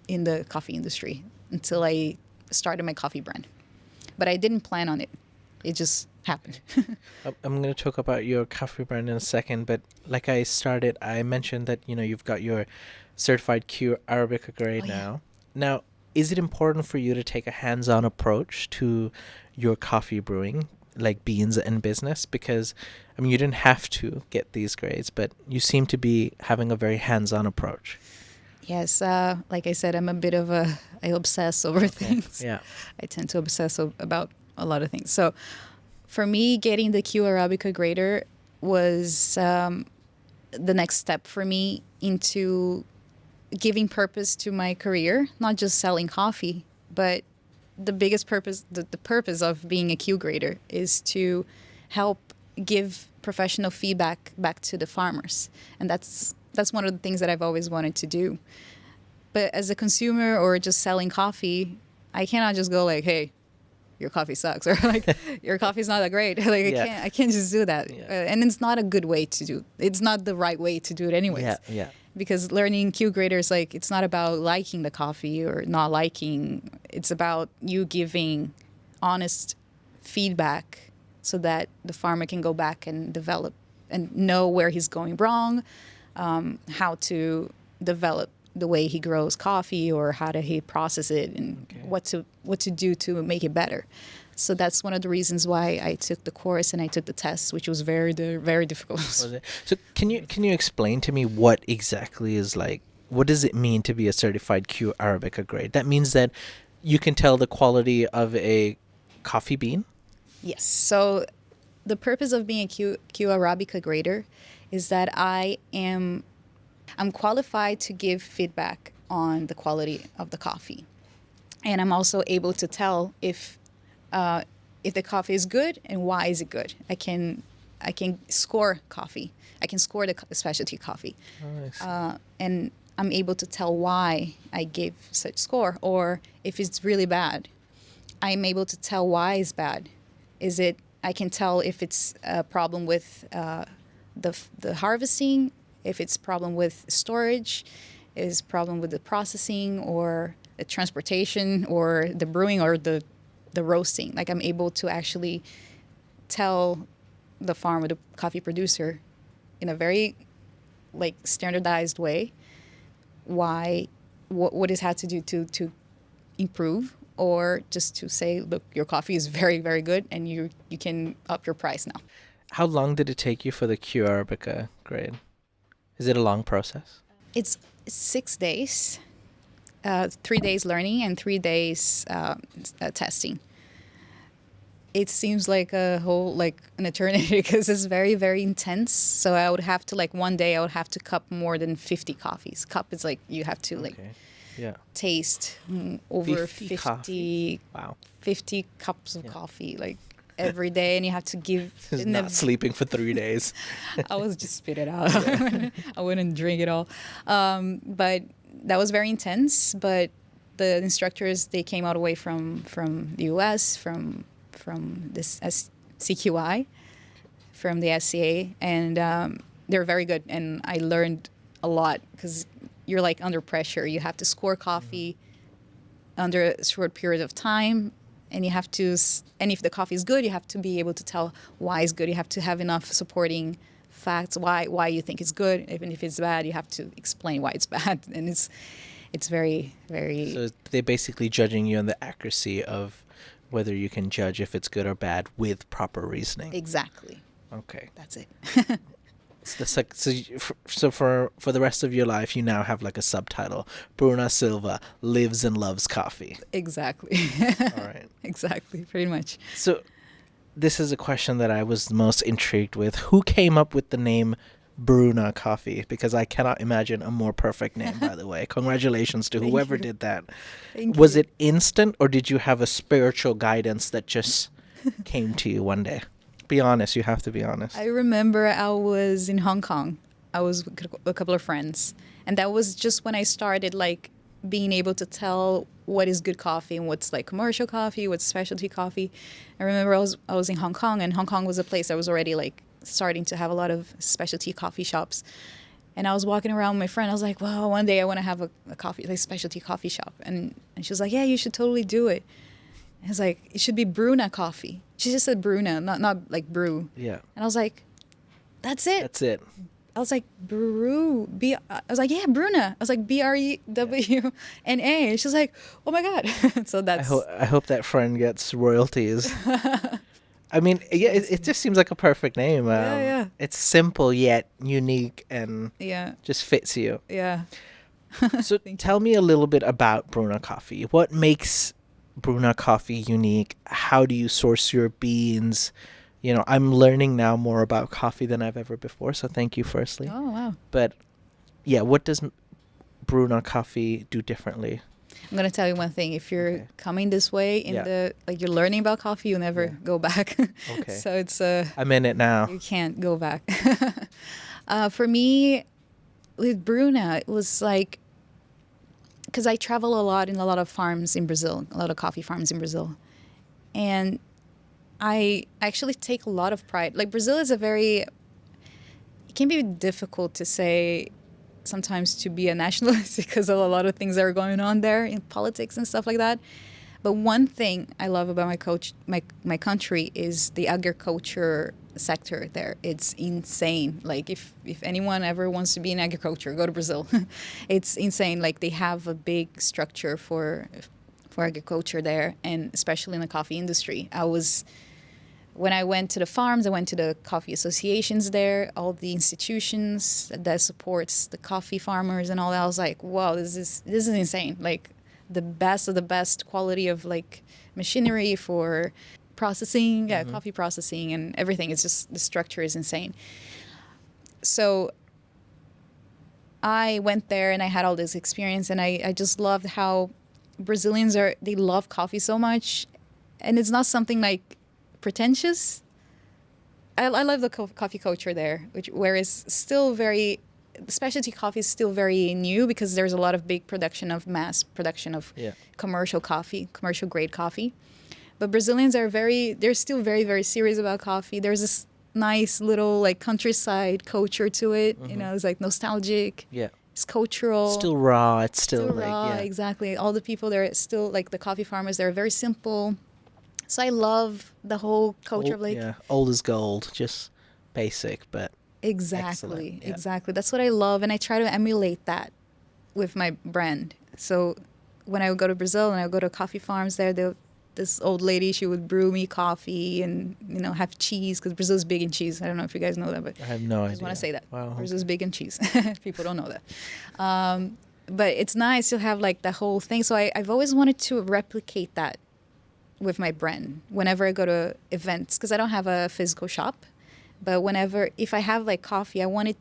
in the coffee industry until I started my coffee brand. But I didn't plan on it. It just happened. I'm going to talk about your coffee brand in a second, but like I mentioned that, you've got your certified Q Arabica grade now. Now, is it important for you to take a hands-on approach to your coffee brewing, like beans and business? Because, you didn't have to get these grades, but you seem to be having a very hands-on approach. Yes, like I said, I'm a bit of I obsess over things. Yeah. I tend to obsess about a lot of things. So for me, getting the Q Arabica grader was the next step for me into giving purpose to my career, not just selling coffee, but the biggest purpose, the purpose of being a Q grader is to help give professional feedback back to the farmers. And that's one of the things that I've always wanted to do. But as a consumer or just selling coffee, I cannot just go like, hey, your coffee sucks, or like, your coffee's not that great. Like, I can't just do that. Yeah. And it's not a good way to do. It's not the right way to do it anyways. Yeah. Because learning Q grader is like, it's not about liking the coffee or not liking. It's about you giving honest feedback so that the farmer can go back and develop and know where he's going wrong, how to develop the way he grows coffee, or how to he process it, and what to do to make it better. So that's one of the reasons why I took the course and I took the test, which was very difficult. Was it? So can you explain to me what exactly is like? What does it mean to be a certified Q Arabica grade? That means that you can tell the quality of a coffee bean? Yes. So the purpose of being a Q Arabica grader is that I'm qualified to give feedback on the quality of the coffee. And I'm also able to tell if the coffee is good and why is it good. I can score coffee. I can score the specialty coffee. And I'm able to tell why I gave such score, or if it's really bad. I'm able to tell why it's bad. I can tell if it's a problem with the harvesting, if it's problem with storage, is problem with the processing or the transportation or the brewing or the roasting. Like, I'm able to actually tell the farmer, the coffee producer, in a very like standardized way what it had to do to improve, or just to say, look, your coffee is very, very good and you can up your price now. How long did it take you for the Q Arabica grade? Is it a long process? It's 6 days, 3 days learning and 3 days testing. It seems like an eternity because it's very, very intense. So I would have to, one day I would have to cup more than 50 coffees. Cup is you have to taste over 50 wow. 50 cups of coffee every day, and you have to give. Not sleeping for 3 days. I was just spit it out. I wouldn't drink it all. But that was very intense. But the instructors, they came all the way from the U.S., from this CQI, from the SCA, and they're very good. And I learned a lot because you're under pressure. You have to score coffee under a short period of time. And you have to, and if the coffee is good, you have to be able to tell why it's good. You have to have enough supporting facts why you think it's good. Even if it's bad, you have to explain why it's bad. And it's very, very. So they're basically judging you on the accuracy of whether you can judge if it's good or bad with proper reasoning. Exactly. Okay. That's it. So for the rest of your life, you now have like a subtitle: Bruna Silva lives and loves coffee. Exactly. All right. Exactly. Pretty much. So this is a question that I was most intrigued with. Who came up with the name Bruna Coffee? Because I cannot imagine a more perfect name, by the way. Congratulations to whoever did that. Was it instant, or did you have a spiritual guidance that just came to you one day? Be honest. You have to be honest. I remember I was in Hong Kong. I was with a couple of friends. And that was just when I started like being able to tell what is good coffee and what's like commercial coffee, what's specialty coffee. I remember I was in Hong Kong, and Hong Kong was a place that was already like starting to have a lot of specialty coffee shops. And I was walking around with my friend. I was like, well, one day I want to have a coffee, like specialty coffee shop. And she was like, yeah, you should totally do it. I was like, it should be Bruna Coffee. She just said Bruna, not like brew. Yeah. And I was like, that's it. That's it. I was like, brew. I was like, yeah, Bruna. I was like, BREWNA. She was like, oh my God. So that's. I hope that friend gets royalties. I mean, yeah, it just seems like a perfect name. Yeah. It's simple yet unique and Yeah. just fits you. Yeah. So tell me a little bit about Bruna Coffee. What makes Bruna Coffee unique? How do you source your beans? You know, I'm learning now more about coffee than I've ever before, so thank you firstly. Oh, wow. But yeah, what does Bruna Coffee do differently? I'm going to tell you one thing. If you're coming this way you're learning about coffee, you'll never go back. Okay. So it's I'm in it now. You can't go back. For me, with Bruna, it was like, because I travel a lot in a lot of farms in Brazil, a lot of coffee farms in Brazil. And I actually take a lot of pride. Like, Brazil is it can be difficult to say sometimes to be a nationalist because of a lot of things that are going on there in politics and stuff like that. But one thing I love about my country is the agriculture sector there. It's insane. Like, if anyone ever wants to be in agriculture, go to Brazil. It's insane. Like, they have a big structure for agriculture there, and especially in the coffee industry. When I went to the farms, I went to the coffee associations there, all the institutions that supports the coffee farmers and all that. I was like, wow, this is insane. Like, the best of the best quality of like machinery for processing, coffee processing and everything. It's just, the structure is insane. So I went there and I had all this experience, and I just loved how Brazilians they love coffee so much, and it's not something like pretentious. I love the coffee culture there, whereas still specialty coffee is still very new because there's a lot of big mass production of commercial coffee, commercial grade coffee. But Brazilians they're still very, very serious about coffee. There's this nice little like countryside culture to it. You know, it's like nostalgic. Yeah. It's cultural. Still raw. It's still like, raw, exactly. All the people there, still like the coffee farmers, they're very simple. So I love the whole culture of like... Yeah, old as gold, just basic, but exactly, exactly. That's what I love, and I try to emulate that with my brand. So when I would go to Brazil and I would go to coffee farms there, this old lady, she would brew me coffee and, you know, have cheese, because Brazil's big in cheese. I don't know if you guys know that, but I have no idea. I just want to say that. Wow. Brazil's big in cheese. People don't know that. But it's nice to have like the whole thing. So I've always wanted to replicate that with my brand whenever I go to events, because I don't have a physical shop. But if I have like coffee, I wanted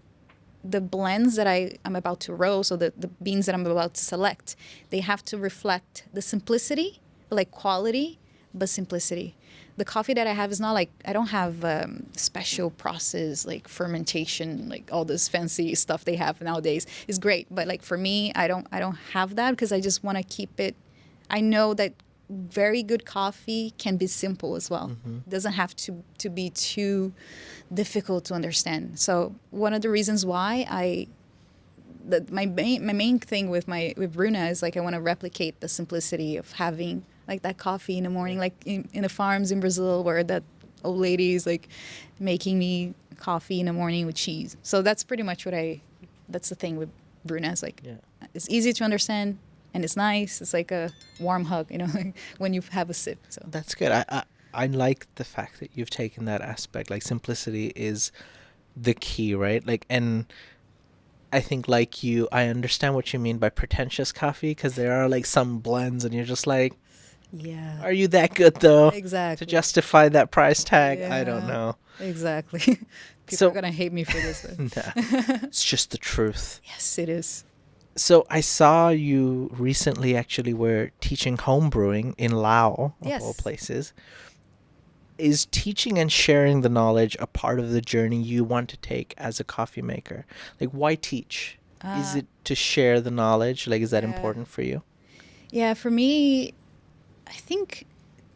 the blends that I'm about to roast, so the beans that I'm about to select, they have to reflect the simplicity, like quality, but simplicity. The coffee that I have is not like, I don't have special process, like fermentation, like all this fancy stuff they have nowadays. It's great, but like for me, I don't have that, because I just want to keep it. I know that very good coffee can be simple as well. It doesn't have to be too difficult to understand. So one of the reasons why my main thing with Bruna is like I want to replicate the simplicity of having like that coffee in the morning, like in the farms in Brazil where that old lady is like making me coffee in the morning with cheese. So that's pretty much that's the thing with Bruna. It's like it's easy to understand and it's nice. It's like a warm hug, like when you have a sip. So That's good. I like the fact that you've taken that aspect. Like simplicity is the key, right? Like, and I think like you, I understand what you mean by pretentious coffee, because there are like some blends and you're just like, yeah, are you that good though? exactly To justify that price tag? I don't Yeah. know. exactly. People So- are gonna hate me for this. But Nah, it's just the truth. yes, it is. So I saw you recently actually were teaching home brewing in Laos, of Yes. all places. Is teaching and sharing the knowledge a part of the journey you want to take as a coffee maker? Like, why teach? Is it to share the knowledge? Like, is that Yeah. important for you? Yeah, for me, I think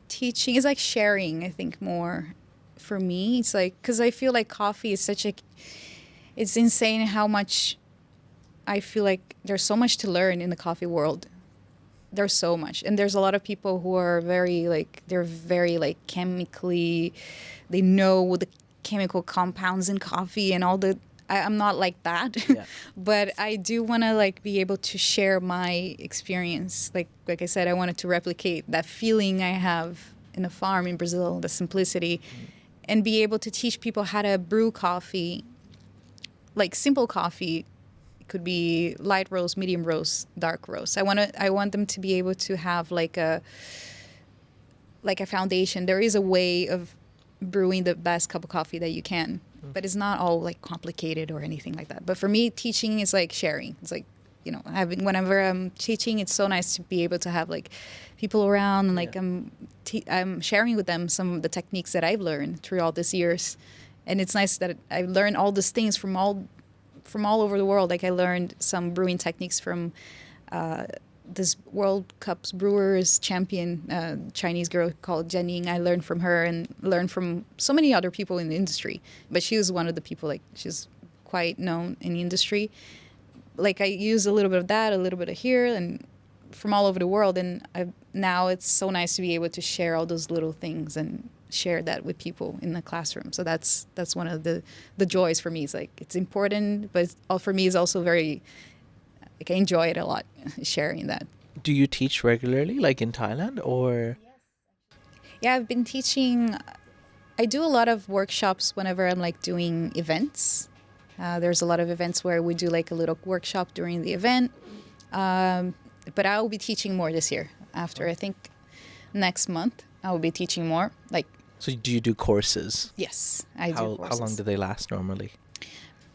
teaching is like sharing. I think more for me, it's like because I feel like coffee is it's insane how much I feel like there's so much to learn in the coffee world. There's so much, and there's a lot of people who are they're very like chemically, they know the chemical compounds in coffee and all the. I'm not like that, Yeah. but I do want to like be able to share my experience. Like I said, I wanted to replicate that feeling I have in a farm in Brazil, the simplicity, and be able to teach people how to brew coffee, like simple coffee. It could be light roast, medium roast, dark roast. I want them to be able to have like a foundation. There is a way of brewing the best cup of coffee that you can, but it's not all like complicated or anything like that. But for me, teaching is like sharing. It's like, having, whenever I'm teaching, it's so nice to be able to have like people around and like I'm sharing with them some of the techniques that I've learned through all these years. And it's nice that I learned all these things from all over the world. Like I learned some brewing techniques from this World Cup's brewers champion, Chinese girl called Jianing. I learned from her and learned from so many other people in the industry. But she was one of the people, like she's quite known in the industry. Like I use a little bit of that, a little bit of here, and from all over the world. And now it's so nice to be able to share all those little things and share that with people in the classroom. So that's one of the joys for me. It's like it's important, but for me it's also very like I enjoy it a lot, sharing that. Do you teach regularly, like in Thailand, or? Yeah, I've been teaching. I do a lot of workshops whenever I'm like doing events. There's a lot of events where we do like a little workshop during the event. But I will be teaching more this year. After I think next month, I will be teaching more. Like, So do you do courses? yes, I do How courses. long do they last normally?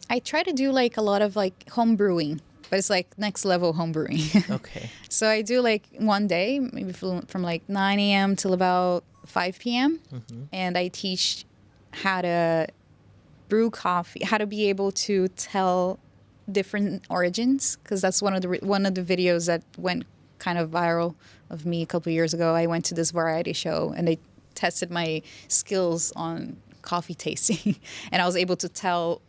I try to do like a lot of like home brewing, but it's like next level home brewing. Okay. So I do like one day, maybe from like 9 a.m. till about 5 p.m. And I teach how to brew coffee, how to be able to tell different origins, because that's one of the videos that went kind of viral of me a couple of years ago. I went to this variety show and they tested my skills on coffee tasting, and I was able to tell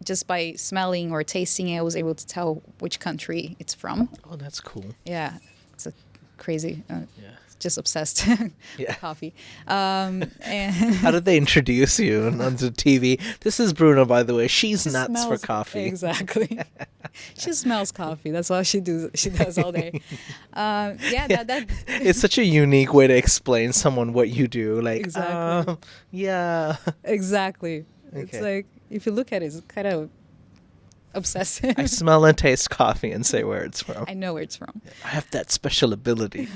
just by smelling or tasting it. I was able to tell which country it's from. Oh, that's cool. Yeah, it's a crazy. Yeah. Just obsessed Yeah. with coffee. And How did they introduce you onto TV? This is Bruna, by the way. She's nuts for coffee. Exactly. She smells coffee. That's all she does all day. Yeah, that It's such a unique way to explain someone what you do. Like, Exactly. yeah. exactly. It's Okay. like if you look at it, it's kind of obsessive. I smell and taste coffee and say where it's from. I know where it's from. I have that special ability.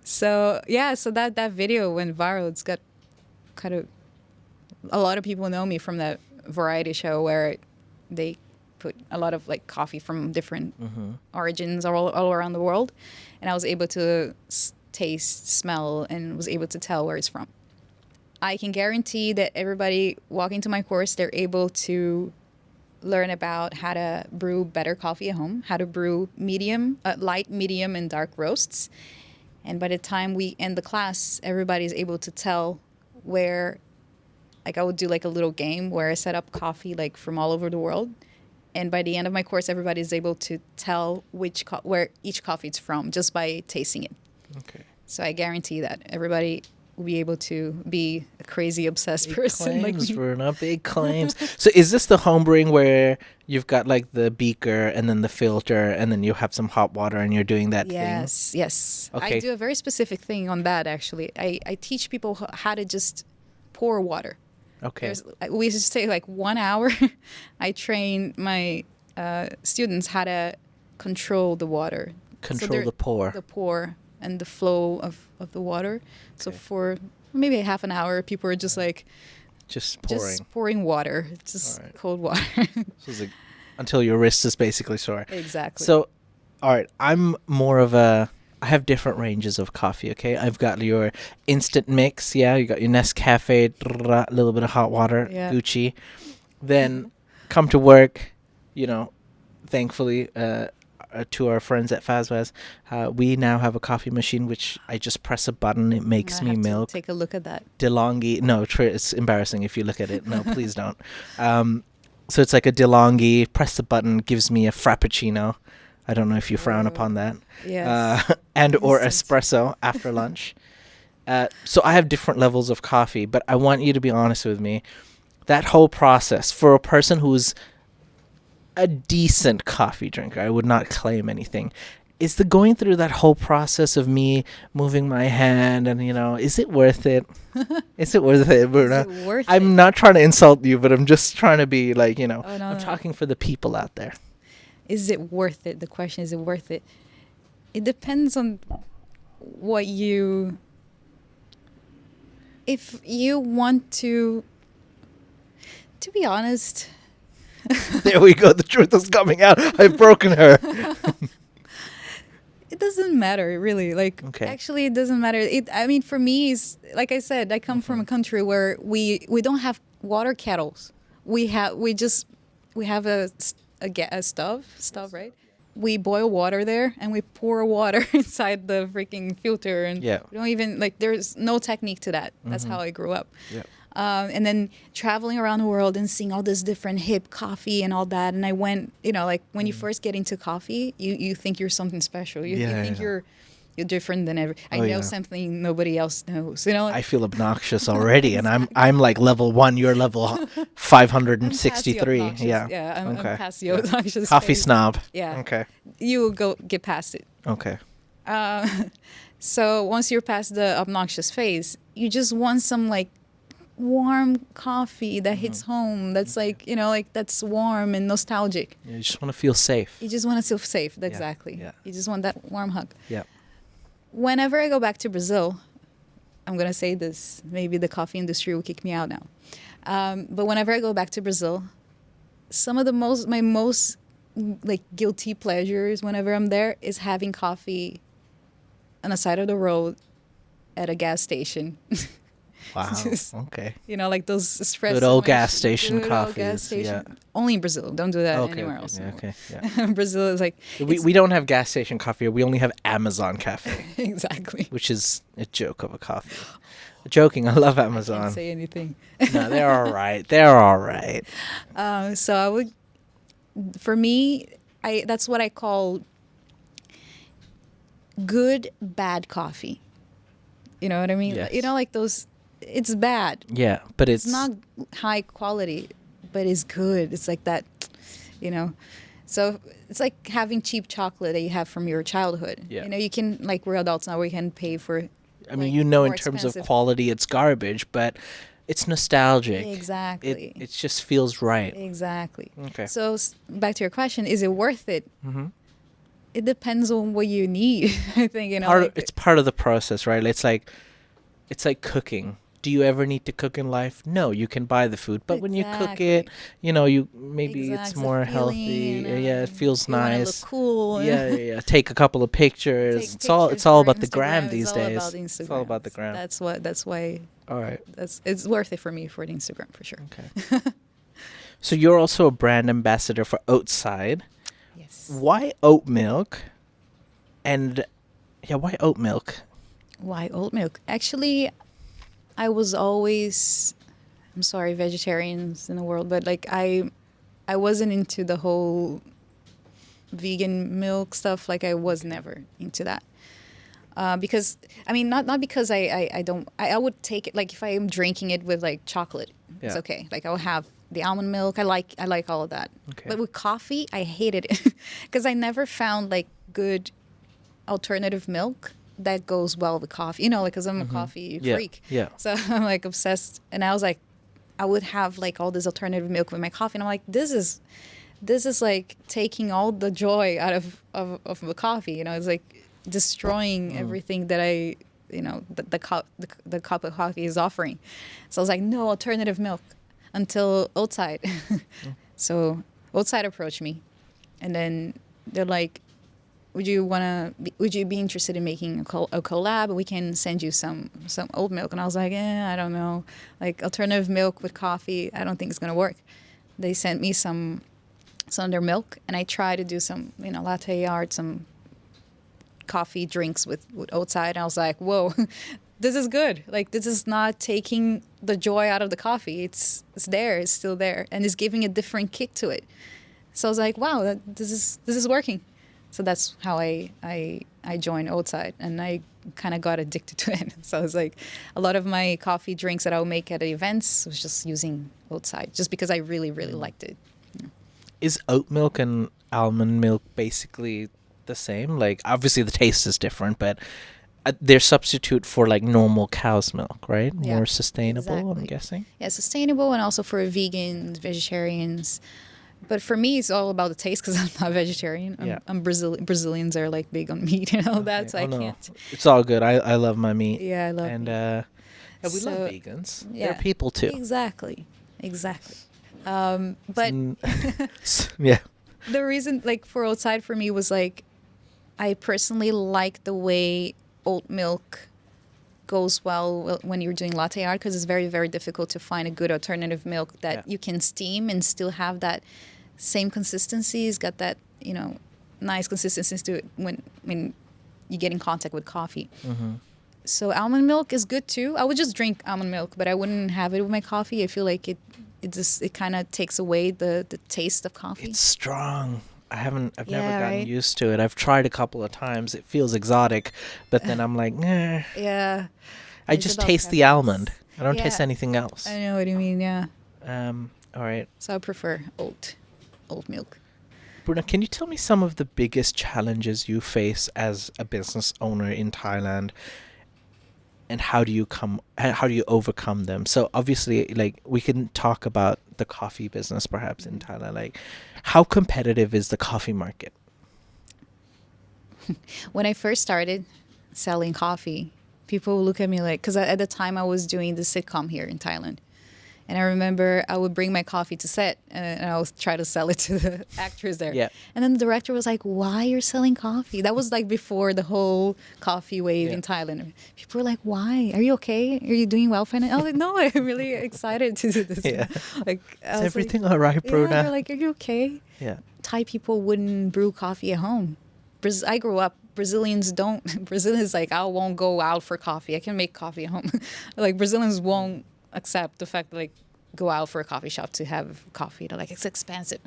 So yeah, so that video went viral. It's got kind of a lot of people know me from that variety show where they put a lot of like coffee from different origins all around the world, and I was able to taste, smell, and was able to tell where it's from. I can guarantee that everybody walking to my course, they're able to learn about how to brew better coffee at home, how to brew light, medium, and dark roasts. And by the time we end the class, everybody's able to tell where, like I would do like a little game where I set up coffee like from all over the world. And by the end of my course, everybody is able to tell where each coffee is from just by tasting it. Okay. So I guarantee that everybody will be able to be a crazy obsessed person like me. Bruna, big claims. So is this the home brewing where you've got like the beaker and then the filter and then you have some hot water and you're doing that thing? Yes. Okay. I do a very specific thing on that, actually. I teach people how to just pour water. Okay. We used to say like 1 hour. I train my students how to control the water. Control the pour. The pour and the flow of the water. So for maybe a half an hour, people are just like... Just pouring. Just pouring water. Just cold water. So it's like, until your wrist is basically sore. Exactly. So, all right, I'm more of a... I have different ranges of coffee, okay? I've got your instant mix, yeah? You got your Nescafe, a little bit of hot water, Gucci. Then come to work, you know, thankfully, to our friends at Fazwaz, we now have a coffee machine which I just press a button, it makes me milk. Take a look at that. DeLonghi, no, it's embarrassing if you look at it. No, please don't. So it's like a DeLonghi, press the button, gives me a Frappuccino. I don't know if you frown upon that. Yes. And or espresso after lunch. So I have different levels of coffee, but I want you to be honest with me. That whole process for a person who's a decent coffee drinker, I would not claim anything, is the going through that whole process of me moving my hand and, you know, is it worth it? Is it worth it, Bruna? Is it worth I'm not trying to insult you, but I'm just trying to be like, you know, I'm no. talking for the people out there. Is it worth it? The question is it worth it? It depends on what you... If you want to be honest... There we go. The truth is coming out. I've broken her. It doesn't matter, really. Like, actually, it doesn't matter. I mean, for me, it's, like I said, I come from a country where we don't have water kettles. We have a stove, right? We boil water there, and we pour water inside the freaking filter, and we don't even, like, there's no technique to that. That's how I grew up. Yeah. And then traveling around the world and seeing all this different hip coffee and all that. And I went, you know, like when you first get into coffee, you think you're something special. You think you're different than ever. I know something nobody else knows. You know, like, I feel obnoxious already, and I'm like level 1. You're level 563. I'm past the obnoxious. Coffee snob. Yeah. Okay. You will go get past it. Okay. So once you're past the obnoxious phase, you just want some like warm coffee that hits home. That's like, you know, like that's warm and nostalgic. You just want to feel safe. You just want to feel safe. Exactly. Yeah. You just want that warm hug. Yeah. Whenever I go back to Brazil, I'm going to say this, maybe the coffee industry will kick me out now. But whenever I go back to Brazil, some of my most like guilty pleasures whenever I'm there is having coffee on the side of the road at a gas station. Wow. Okay. You know, like those espresso. Good old gas station coffees. Gas station. Yeah. Only in Brazil. Don't do that anywhere else. Yeah. Brazil is like... We don't have gas station coffee. We only have Amazon Cafe. Exactly. Which is a joke of a coffee. Joking. I love Amazon. I can't say anything. No, they're all right. They're all right. So I would... For me, that's what I call good, bad coffee. You know what I mean? Yes. You know, like those... It's bad. Yeah, but it's not high quality, but it's good. It's like that, you know. So it's like having cheap chocolate that you have from your childhood. Yeah. You know, you can, like, we're adults now, we can pay for. I mean, you know, in terms of quality, it's garbage, but it's nostalgic. Exactly. It just feels right. Exactly. Okay. So back to your question, is it worth it? Mm-hmm. It depends on what you need. I think, you know. It's part of the process, right? It's like cooking. Do you ever need to cook in life? No, you can buy the food, but when you cook it, you know, it's more healthy. Yeah, it feels nice. Look cool. Yeah. Take a couple of pictures. It's all about the gram these days. It's all about the gram. That's why. All right. It's worth it for me for the Instagram for sure. Okay. So you're also a brand ambassador for Oatside. Yes. Why oat milk? And why oat milk? Why oat milk? Actually, I was always, I'm sorry, vegetarians in the world, but like I wasn't into the whole vegan milk stuff. Like I was never into that. Because I mean, not because I don't, I would take it, like if I am drinking it with like chocolate, it's Yeah. okay. Like I will have the almond milk. I like all of that. Okay. But with coffee, I hated it because I never found like good alternative milk that goes well with coffee. You know, like because I'm a coffee Yeah. freak. Yeah. So I'm like obsessed. And I was like, I would have like all this alternative milk with my coffee, and I'm like, this is like taking all the joy out of the coffee. You know, it's like destroying everything that I, you know, the cup of coffee is offering. So I was like, no alternative milk until Oatside. So Oatside approached me, and then they're like, would you be interested in making a collab? We can send you some oat milk. And I was like, I don't know, like alternative milk with coffee, I don't think it's gonna work. They sent me some of their milk, and I tried to do some, you know, latte art, some coffee drinks with Oatside, and I was like, whoa, this is good. Like this is not taking the joy out of the coffee. It's there, it's still there, and it's giving a different kick to it. So I was like, wow, this is working. So that's how I joined Oatside, and I kind of got addicted to it. So I was like, a lot of my coffee drinks that I would make at events was just using Oatside, just because I really, really liked it. Is oat milk and almond milk basically the same? Like, obviously the taste is different, but they're substitute for like normal cow's milk, right? Yeah, More sustainable, I'm exactly. guessing. Yeah, sustainable, and also for vegans, vegetarians. But for me, it's all about the taste because I'm not vegetarian. I'm Brazilians are like big on meat and all that, so I can't. It's all good. I love my meat. Yeah, I love and meat. yeah, we So, love vegans. yeah, They're people too. Exactly. But Yeah. the reason, like for Oatside for me, was like I personally like the way oat milk goes well when you're doing latte art, because it's very, very difficult to find a good alternative milk that you can steam and still have that same consistency. It's got that, you know, nice consistency to it when you get in contact with coffee. So almond milk is good too. I would just drink almond milk, but I wouldn't have it with my coffee. I feel like it kind of takes away the taste of coffee. It's strong. I've never Yeah, gotten right? used to it. I've tried a couple of times. It feels exotic, but then I'm like, eh. Yeah. I It's just about taste the preference. almond. I don't taste Yeah. anything else. I know what you mean, yeah. All right. So I prefer oat milk. Bruna, can you tell me some of the biggest challenges you face as a business owner in Thailand, and how do you overcome them? So obviously, like, we can talk about the coffee business perhaps in Thailand. Like, how competitive is the coffee market? When I first started selling coffee, people would look at me like, because at the time I was doing the sitcom here in Thailand. And I remember I would bring my coffee to set, and I would try to sell it to the actors there. Yeah. And then the director was like, why you're selling coffee? That was like before the whole coffee wave Yeah. in Thailand. People were like, why? Are you okay? Are you doing well financially? I was like, no, I'm really excited to do this. Yeah. Like, Is everything all right, yeah, Bruna? they're like, are you okay? Yeah. Thai people wouldn't brew coffee at home. I grew up, Brazilians don't. Brazilians like, I won't go out for coffee. I can make coffee at home. Like Brazilians won't accept the fact that like go out for a coffee shop to have coffee. They're like, it's expensive.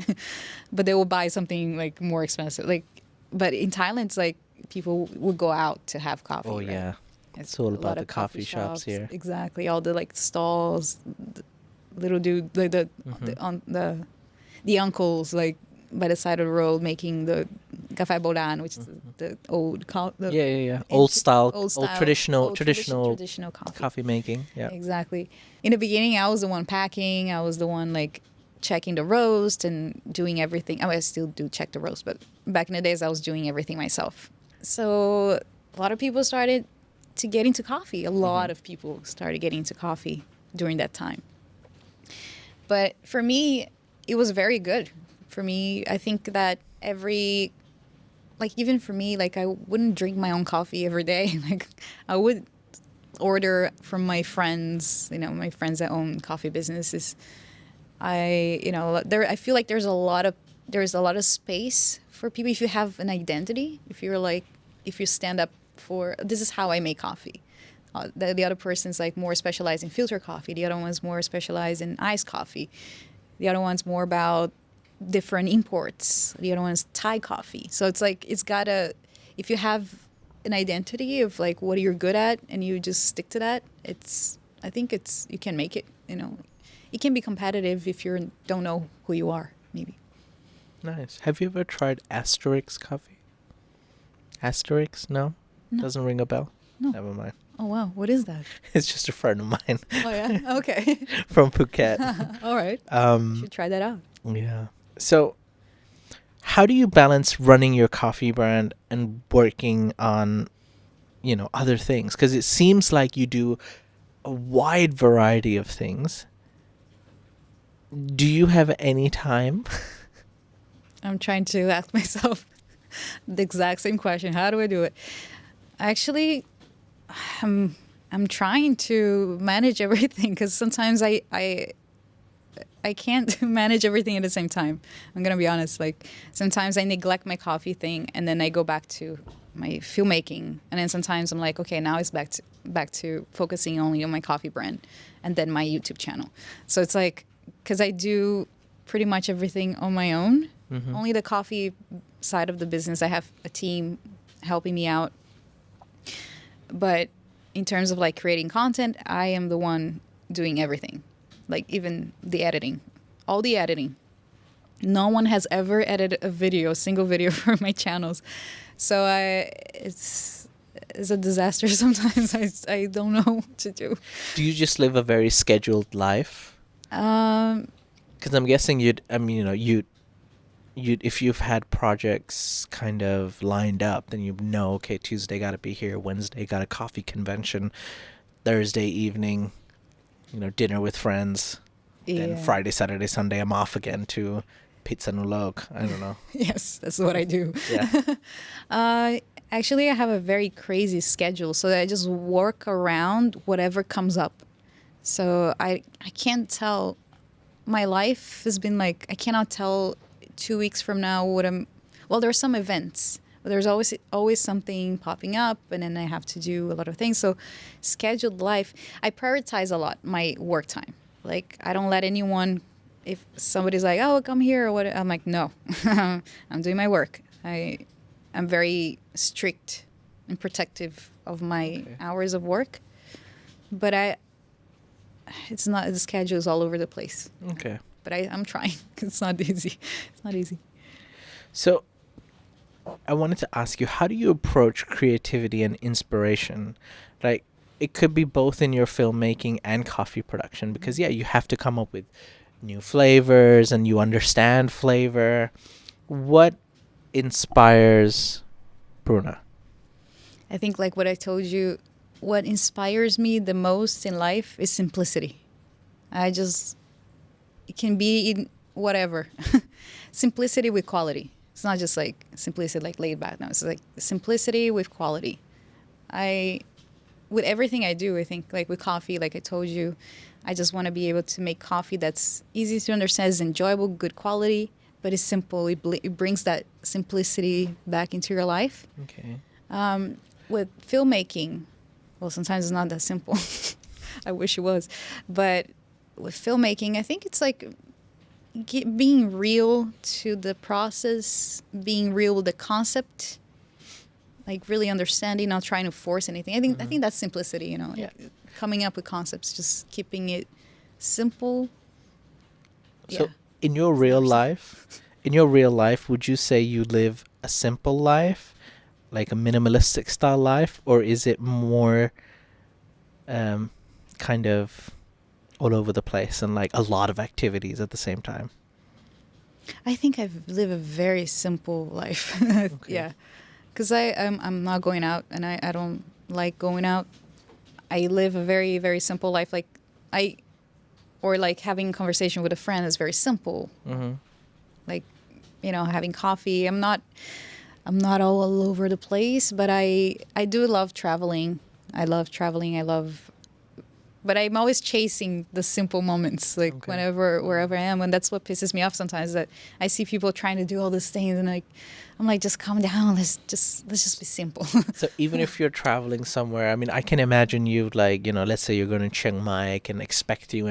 But they will buy something like more expensive. Like, but in Thailand, it's like people would go out to have coffee. Oh, right? yeah. It's all a about lot the of coffee shops here. Exactly. All the like stalls, the little dude, like the uncles like by the side of the road making the café bodan, which is the old Old style, old traditional coffee. coffee making. Yeah. Exactly. In the beginning, I was the one packing. I was the one like checking the roast and doing everything. I mean, I still do check the roast, but back in the days, I was doing everything myself. So a lot of people started to get into coffee. A lot of people started getting into coffee during that time. But for me, it was very good. For me, I think that even for me, like I wouldn't drink my own coffee every day. Like I would order from my friends, my friends that own coffee businesses. I feel like there's a lot of space for people if you have an identity. If you stand up for, this is how I make coffee. The other person's like more specialized in filter coffee. The other one's more specialized in iced coffee. The other one's more about different imports. The other one is Thai coffee. So it's like it's gotta. If you have an identity of like what you're good at and you just stick to that, I think you can make it. It can be competitive if you don't know who you are. Maybe. Nice. Have you ever tried Asterix coffee? Asterix? No? Doesn't ring a bell? No. Never mind. Oh, wow. What is that? It's just a friend of mine. Oh, yeah? Okay. From Phuket. All right. You should try that out. Yeah. So, how do you balance running your coffee brand and working on, other things? Because it seems like you do a wide variety of things. Do you have any time? I'm trying to ask myself the exact same question. How do I do it? Actually, I'm trying to manage everything because sometimes I can't manage everything at the same time. I'm gonna be honest. Like sometimes I neglect my coffee thing and then I go back to my filmmaking, and then sometimes I'm like, okay, now it's back to focusing only on my coffee brand, and then my YouTube channel. So it's like because I do pretty much everything on my own. Mm-hmm. Only the coffee side of the business, I have a team helping me out. But in terms of like creating content, I am the one doing everything. Like even the editing, all the editing. No one has ever edited a single video for my channels. So it's a disaster sometimes. I don't know what to do. Do you just live a very scheduled life? Because I'm guessing you'd if you've had projects kind of lined up, then okay, Tuesday got to be here, Wednesday got a coffee convention, Thursday evening, dinner with friends. Yeah. Then Friday, Saturday, Sunday, I'm off again to Pizza Nulog. I don't know. Yes, that's what I do. Yeah. Actually, I have a very crazy schedule, so I just work around whatever comes up. So I can't tell. My life has been like, I cannot tell 2 weeks from now well, there are some events, but there's always something popping up, and then I have to do a lot of things. So scheduled life, I prioritize a lot my work time. Like I don't let anyone, if somebody's like, oh, come here or what, I'm like, no, I'm doing my work. I'm very strict and protective of my hours of work, but it's not, the schedule is all over the place. Okay. But I'm trying. It's not easy. It's not easy. So I wanted to ask you, how do you approach creativity and inspiration? Like, it could be both in your filmmaking and coffee production, because, yeah, you have to come up with new flavors and you understand flavor. What inspires Bruna? I think, like what I told you, what inspires me the most in life is simplicity. It can be in whatever. Simplicity with quality. It's not just like simplicity, like laid back. No, it's like simplicity with quality. With everything I do, I think, like with coffee, like I told you, I just want to be able to make coffee that's easy to understand, is enjoyable, good quality, but it's simple. It brings that simplicity back into your life. Okay. With filmmaking, well, sometimes it's not that simple. I wish it was. But with filmmaking, I think it's like being real to the process, being real with the concept, like really understanding, not trying to force anything. I think that's simplicity, Yeah. Coming up with concepts, just keeping it simple. So Yeah. in your real life, would you say you live a simple life, like a minimalistic style life, or is it more kind of all over the place and like a lot of activities at the same time? I think I live a very simple life. Okay. Yeah, because I'm not going out, and I don't like going out. I live a very, very simple life. Like having a conversation with a friend is very simple. Mm-hmm. Like, having coffee. I'm not all over the place, but I do love traveling. I love traveling. I love But I'm always chasing the simple moments, like Okay. wherever I am, and that's what pisses me off sometimes. That I see people trying to do all these things, and I'm like, just calm down. Let's just be simple. So even if you're traveling somewhere, I mean, I can imagine you like, let's say you're going to Chiang Mai, I can expect you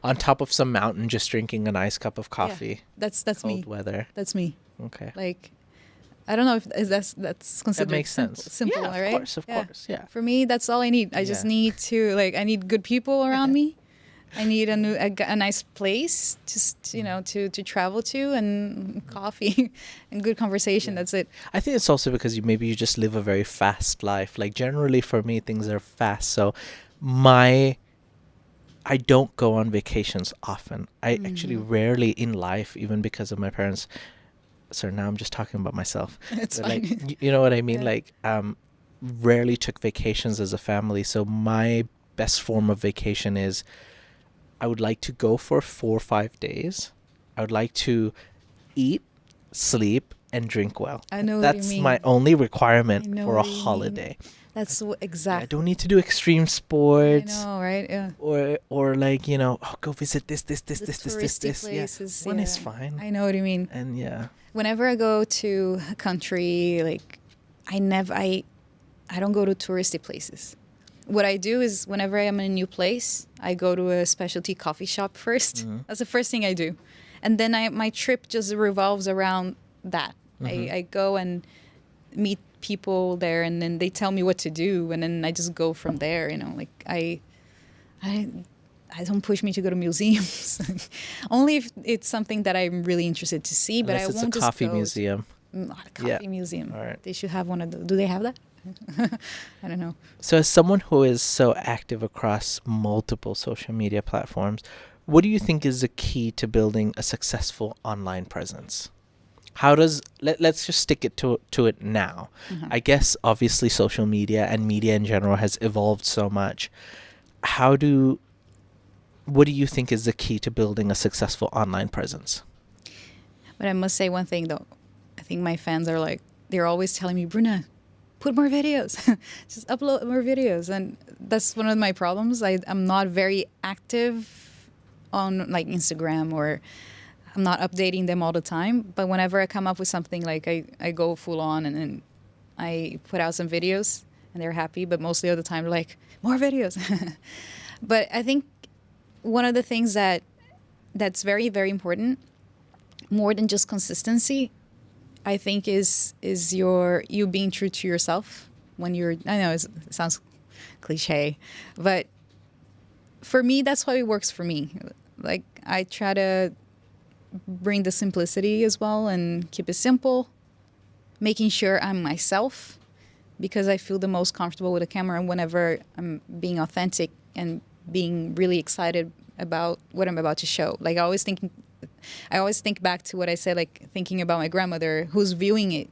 on top of some mountain just drinking a nice cup of coffee. That's Cold me. weather. That's me. Okay. Like, I don't know if that's considered That makes sense. simple, Yeah, right? of course, yeah. For me, that's all I need. I just Yeah. need to I need good people around me. I need a nice place just to travel to, and coffee and good conversation. That's it. I think it's also because you just live a very fast life. Like generally for me, things are fast. So I don't go on vacations often. I actually rarely in life, even because of my parents. Sorry, now I'm just talking about myself. It's But, like, fine. you know what I mean? Yeah. Like, rarely took vacations as a family. So my best form of vacation is I would like to go for 4 or 5 days. I would like to eat, sleep, and drink well. I know what you That's mean. my only I requirement know for a what you mean. holiday. That's I exactly. don't need to do extreme I sports know, right? Yeah. or like, go visit this. The touristy places. Yeah. One yeah. is fine. I know what you mean. And yeah. Whenever I go to a country, like I don't go to touristy places. What I do is whenever I am in a new place, I go to a specialty coffee shop first. Mhm. That's the first thing I do, and then my trip just revolves around that. Mhm. I go and meet people there, and then they tell me what to do, and then I just go from there. Like I don't push me to go to museums. Only if it's something that I'm really interested to see. But Unless I it's won't a just coffee go museum. not a coffee Yeah. museum. All right. They should have one of those. Do they have that? I don't know. So as someone who is so active across multiple social media platforms, what do you think is the key to building a successful online presence? How does let's just stick it to it now. Mhm. I guess obviously social media and media in general has evolved so much. What do you think is the key to building a successful online presence? But I must say one thing though. I think my fans are like, they're always telling me, Bruna, put more videos. Just upload more videos. And that's one of my problems. I'm not very active on like Instagram, or I'm not updating them all the time. But whenever I come up with something, like I go full on, and then I put out some videos and they're happy. But mostly of the time they're like, more videos. But I think one of the things that's very, very important, more than just consistency, I think is you being true to yourself when you're. I know it sounds cliche, but for me that's why it works for me. Like I try to bring the simplicity as well and keep it simple, making sure I'm myself, because I feel the most comfortable with a camera whenever I'm being authentic and being really excited about what I'm about to show. Like I always think back to what I said, like thinking about my grandmother who's viewing it,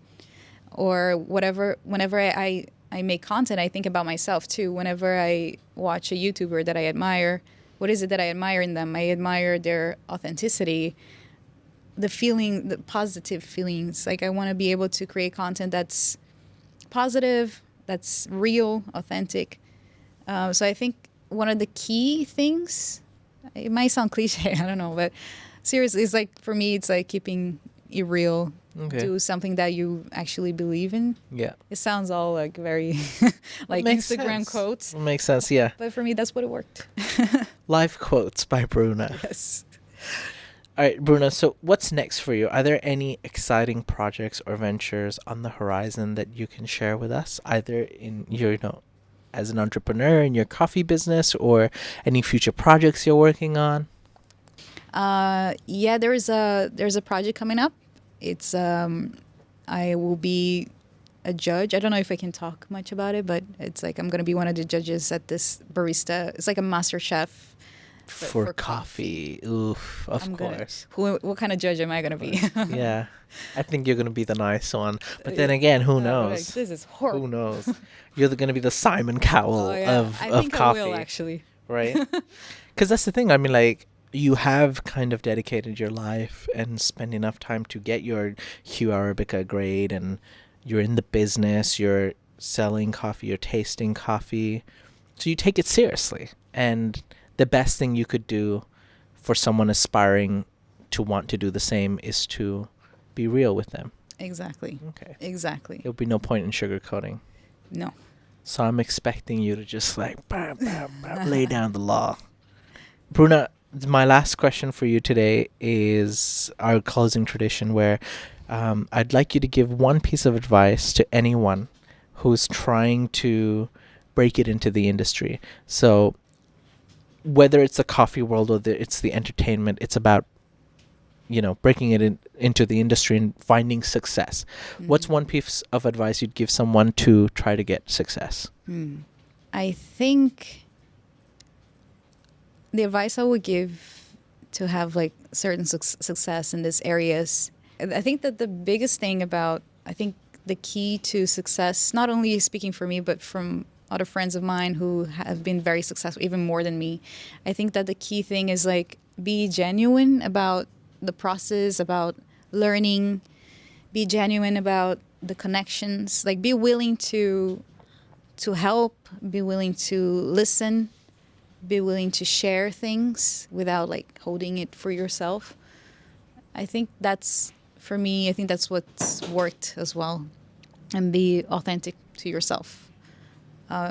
or whatever. Whenever I make content, I think about myself too. Whenever I watch a YouTuber that I admire, what is it that I admire in them? I admire their authenticity, the positive feelings. Like I want to be able to create content that's positive, that's real, authentic. So I think one of the key things, it might sound cliche, I don't know, but seriously, it's like, for me, it's like keeping it real. Okay. Do something that you actually believe in. Yeah. It sounds all like very like Makes Instagram sense. quotes. It makes sense, yeah. But for me, that's what it worked. Life quotes by Bruna. Yes. All right, Bruna, so what's next for you? Are there any exciting projects or ventures on the horizon that you can share with us, either in your, as an entrepreneur in your coffee business, or any future projects you're working on? Yeah, there's a project coming up. It's I will be a judge. I don't know if I can talk much about it, but it's like I'm going to be one of the judges at this barista. It's like a master chef For coffee. Oof, of course. What kind of judge am I going to be? Yeah. I think you're going to be the nice one. But then again, who Like, knows? this is horrible. Who knows? You're going to be the Simon Cowell of I think coffee. I will, actually. Right? Because that's the thing. I mean, like, you have kind of dedicated your life and spent enough time to get your Q Arabica grade, and you're in the business, you're selling coffee, you're tasting coffee. So you take it seriously. And the best thing you could do for someone aspiring to want to do the same is to be real with them. Exactly. Okay. Exactly. There'll be no point in sugarcoating. No. So I'm expecting you to just like lay down the law. Bruna, my last question for you today is our closing tradition where I'd like you to give one piece of advice to anyone who's trying to break it into the industry. So whether it's the coffee world or it's the entertainment, it's about, breaking it into the industry and finding success. What's one piece of advice you'd give someone to try to get success? I think the advice I would give to have like certain success in these areas, I think that the biggest thing the key to success, not only speaking for me, but from other friends of mine who have been very successful, even more than me, I think that the key thing is like be genuine about the process, about learning, be genuine about the connections, like be willing to help, be willing to listen, be willing to share things without like holding it for yourself. I think that's, for me, I think that's what's worked as well. And be authentic to yourself.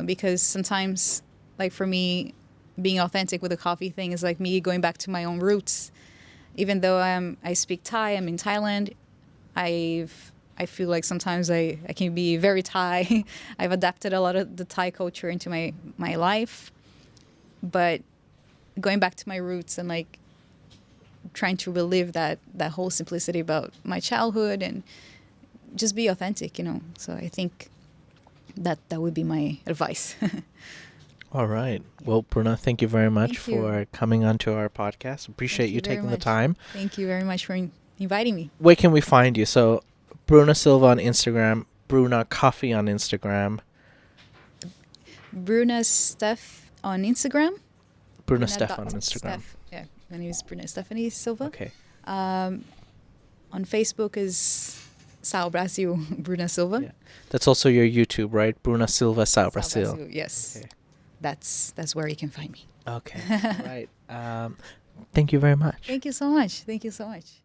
Because sometimes, like for me, being authentic with the coffee thing is like me going back to my own roots. Even though I speak Thai, I'm in Thailand, I feel like sometimes I can be very Thai. I've adapted a lot of the Thai culture into my life. But going back to my roots and like trying to relive that whole simplicity about my childhood and just be authentic, So I think that would be my advice. All right. Well, Bruna, thank you very much for coming onto our podcast. Appreciate you taking the time. Thank you very much for inviting me. Where can we find you? So, Bruna Silva on Instagram, Bruna Coffee on Instagram. Bruna Steph on Instagram. Bruna Steph on Instagram. Yeah, my name is Bruna Stephanie Silva. Okay. On Facebook is Sao Brasil Bruna Silva. Yeah. That's also your YouTube, right? Bruna Silva Sao Brasil. Yes. Okay. That's where you can find me. Okay. Right. Thank you very much. Thank you so much.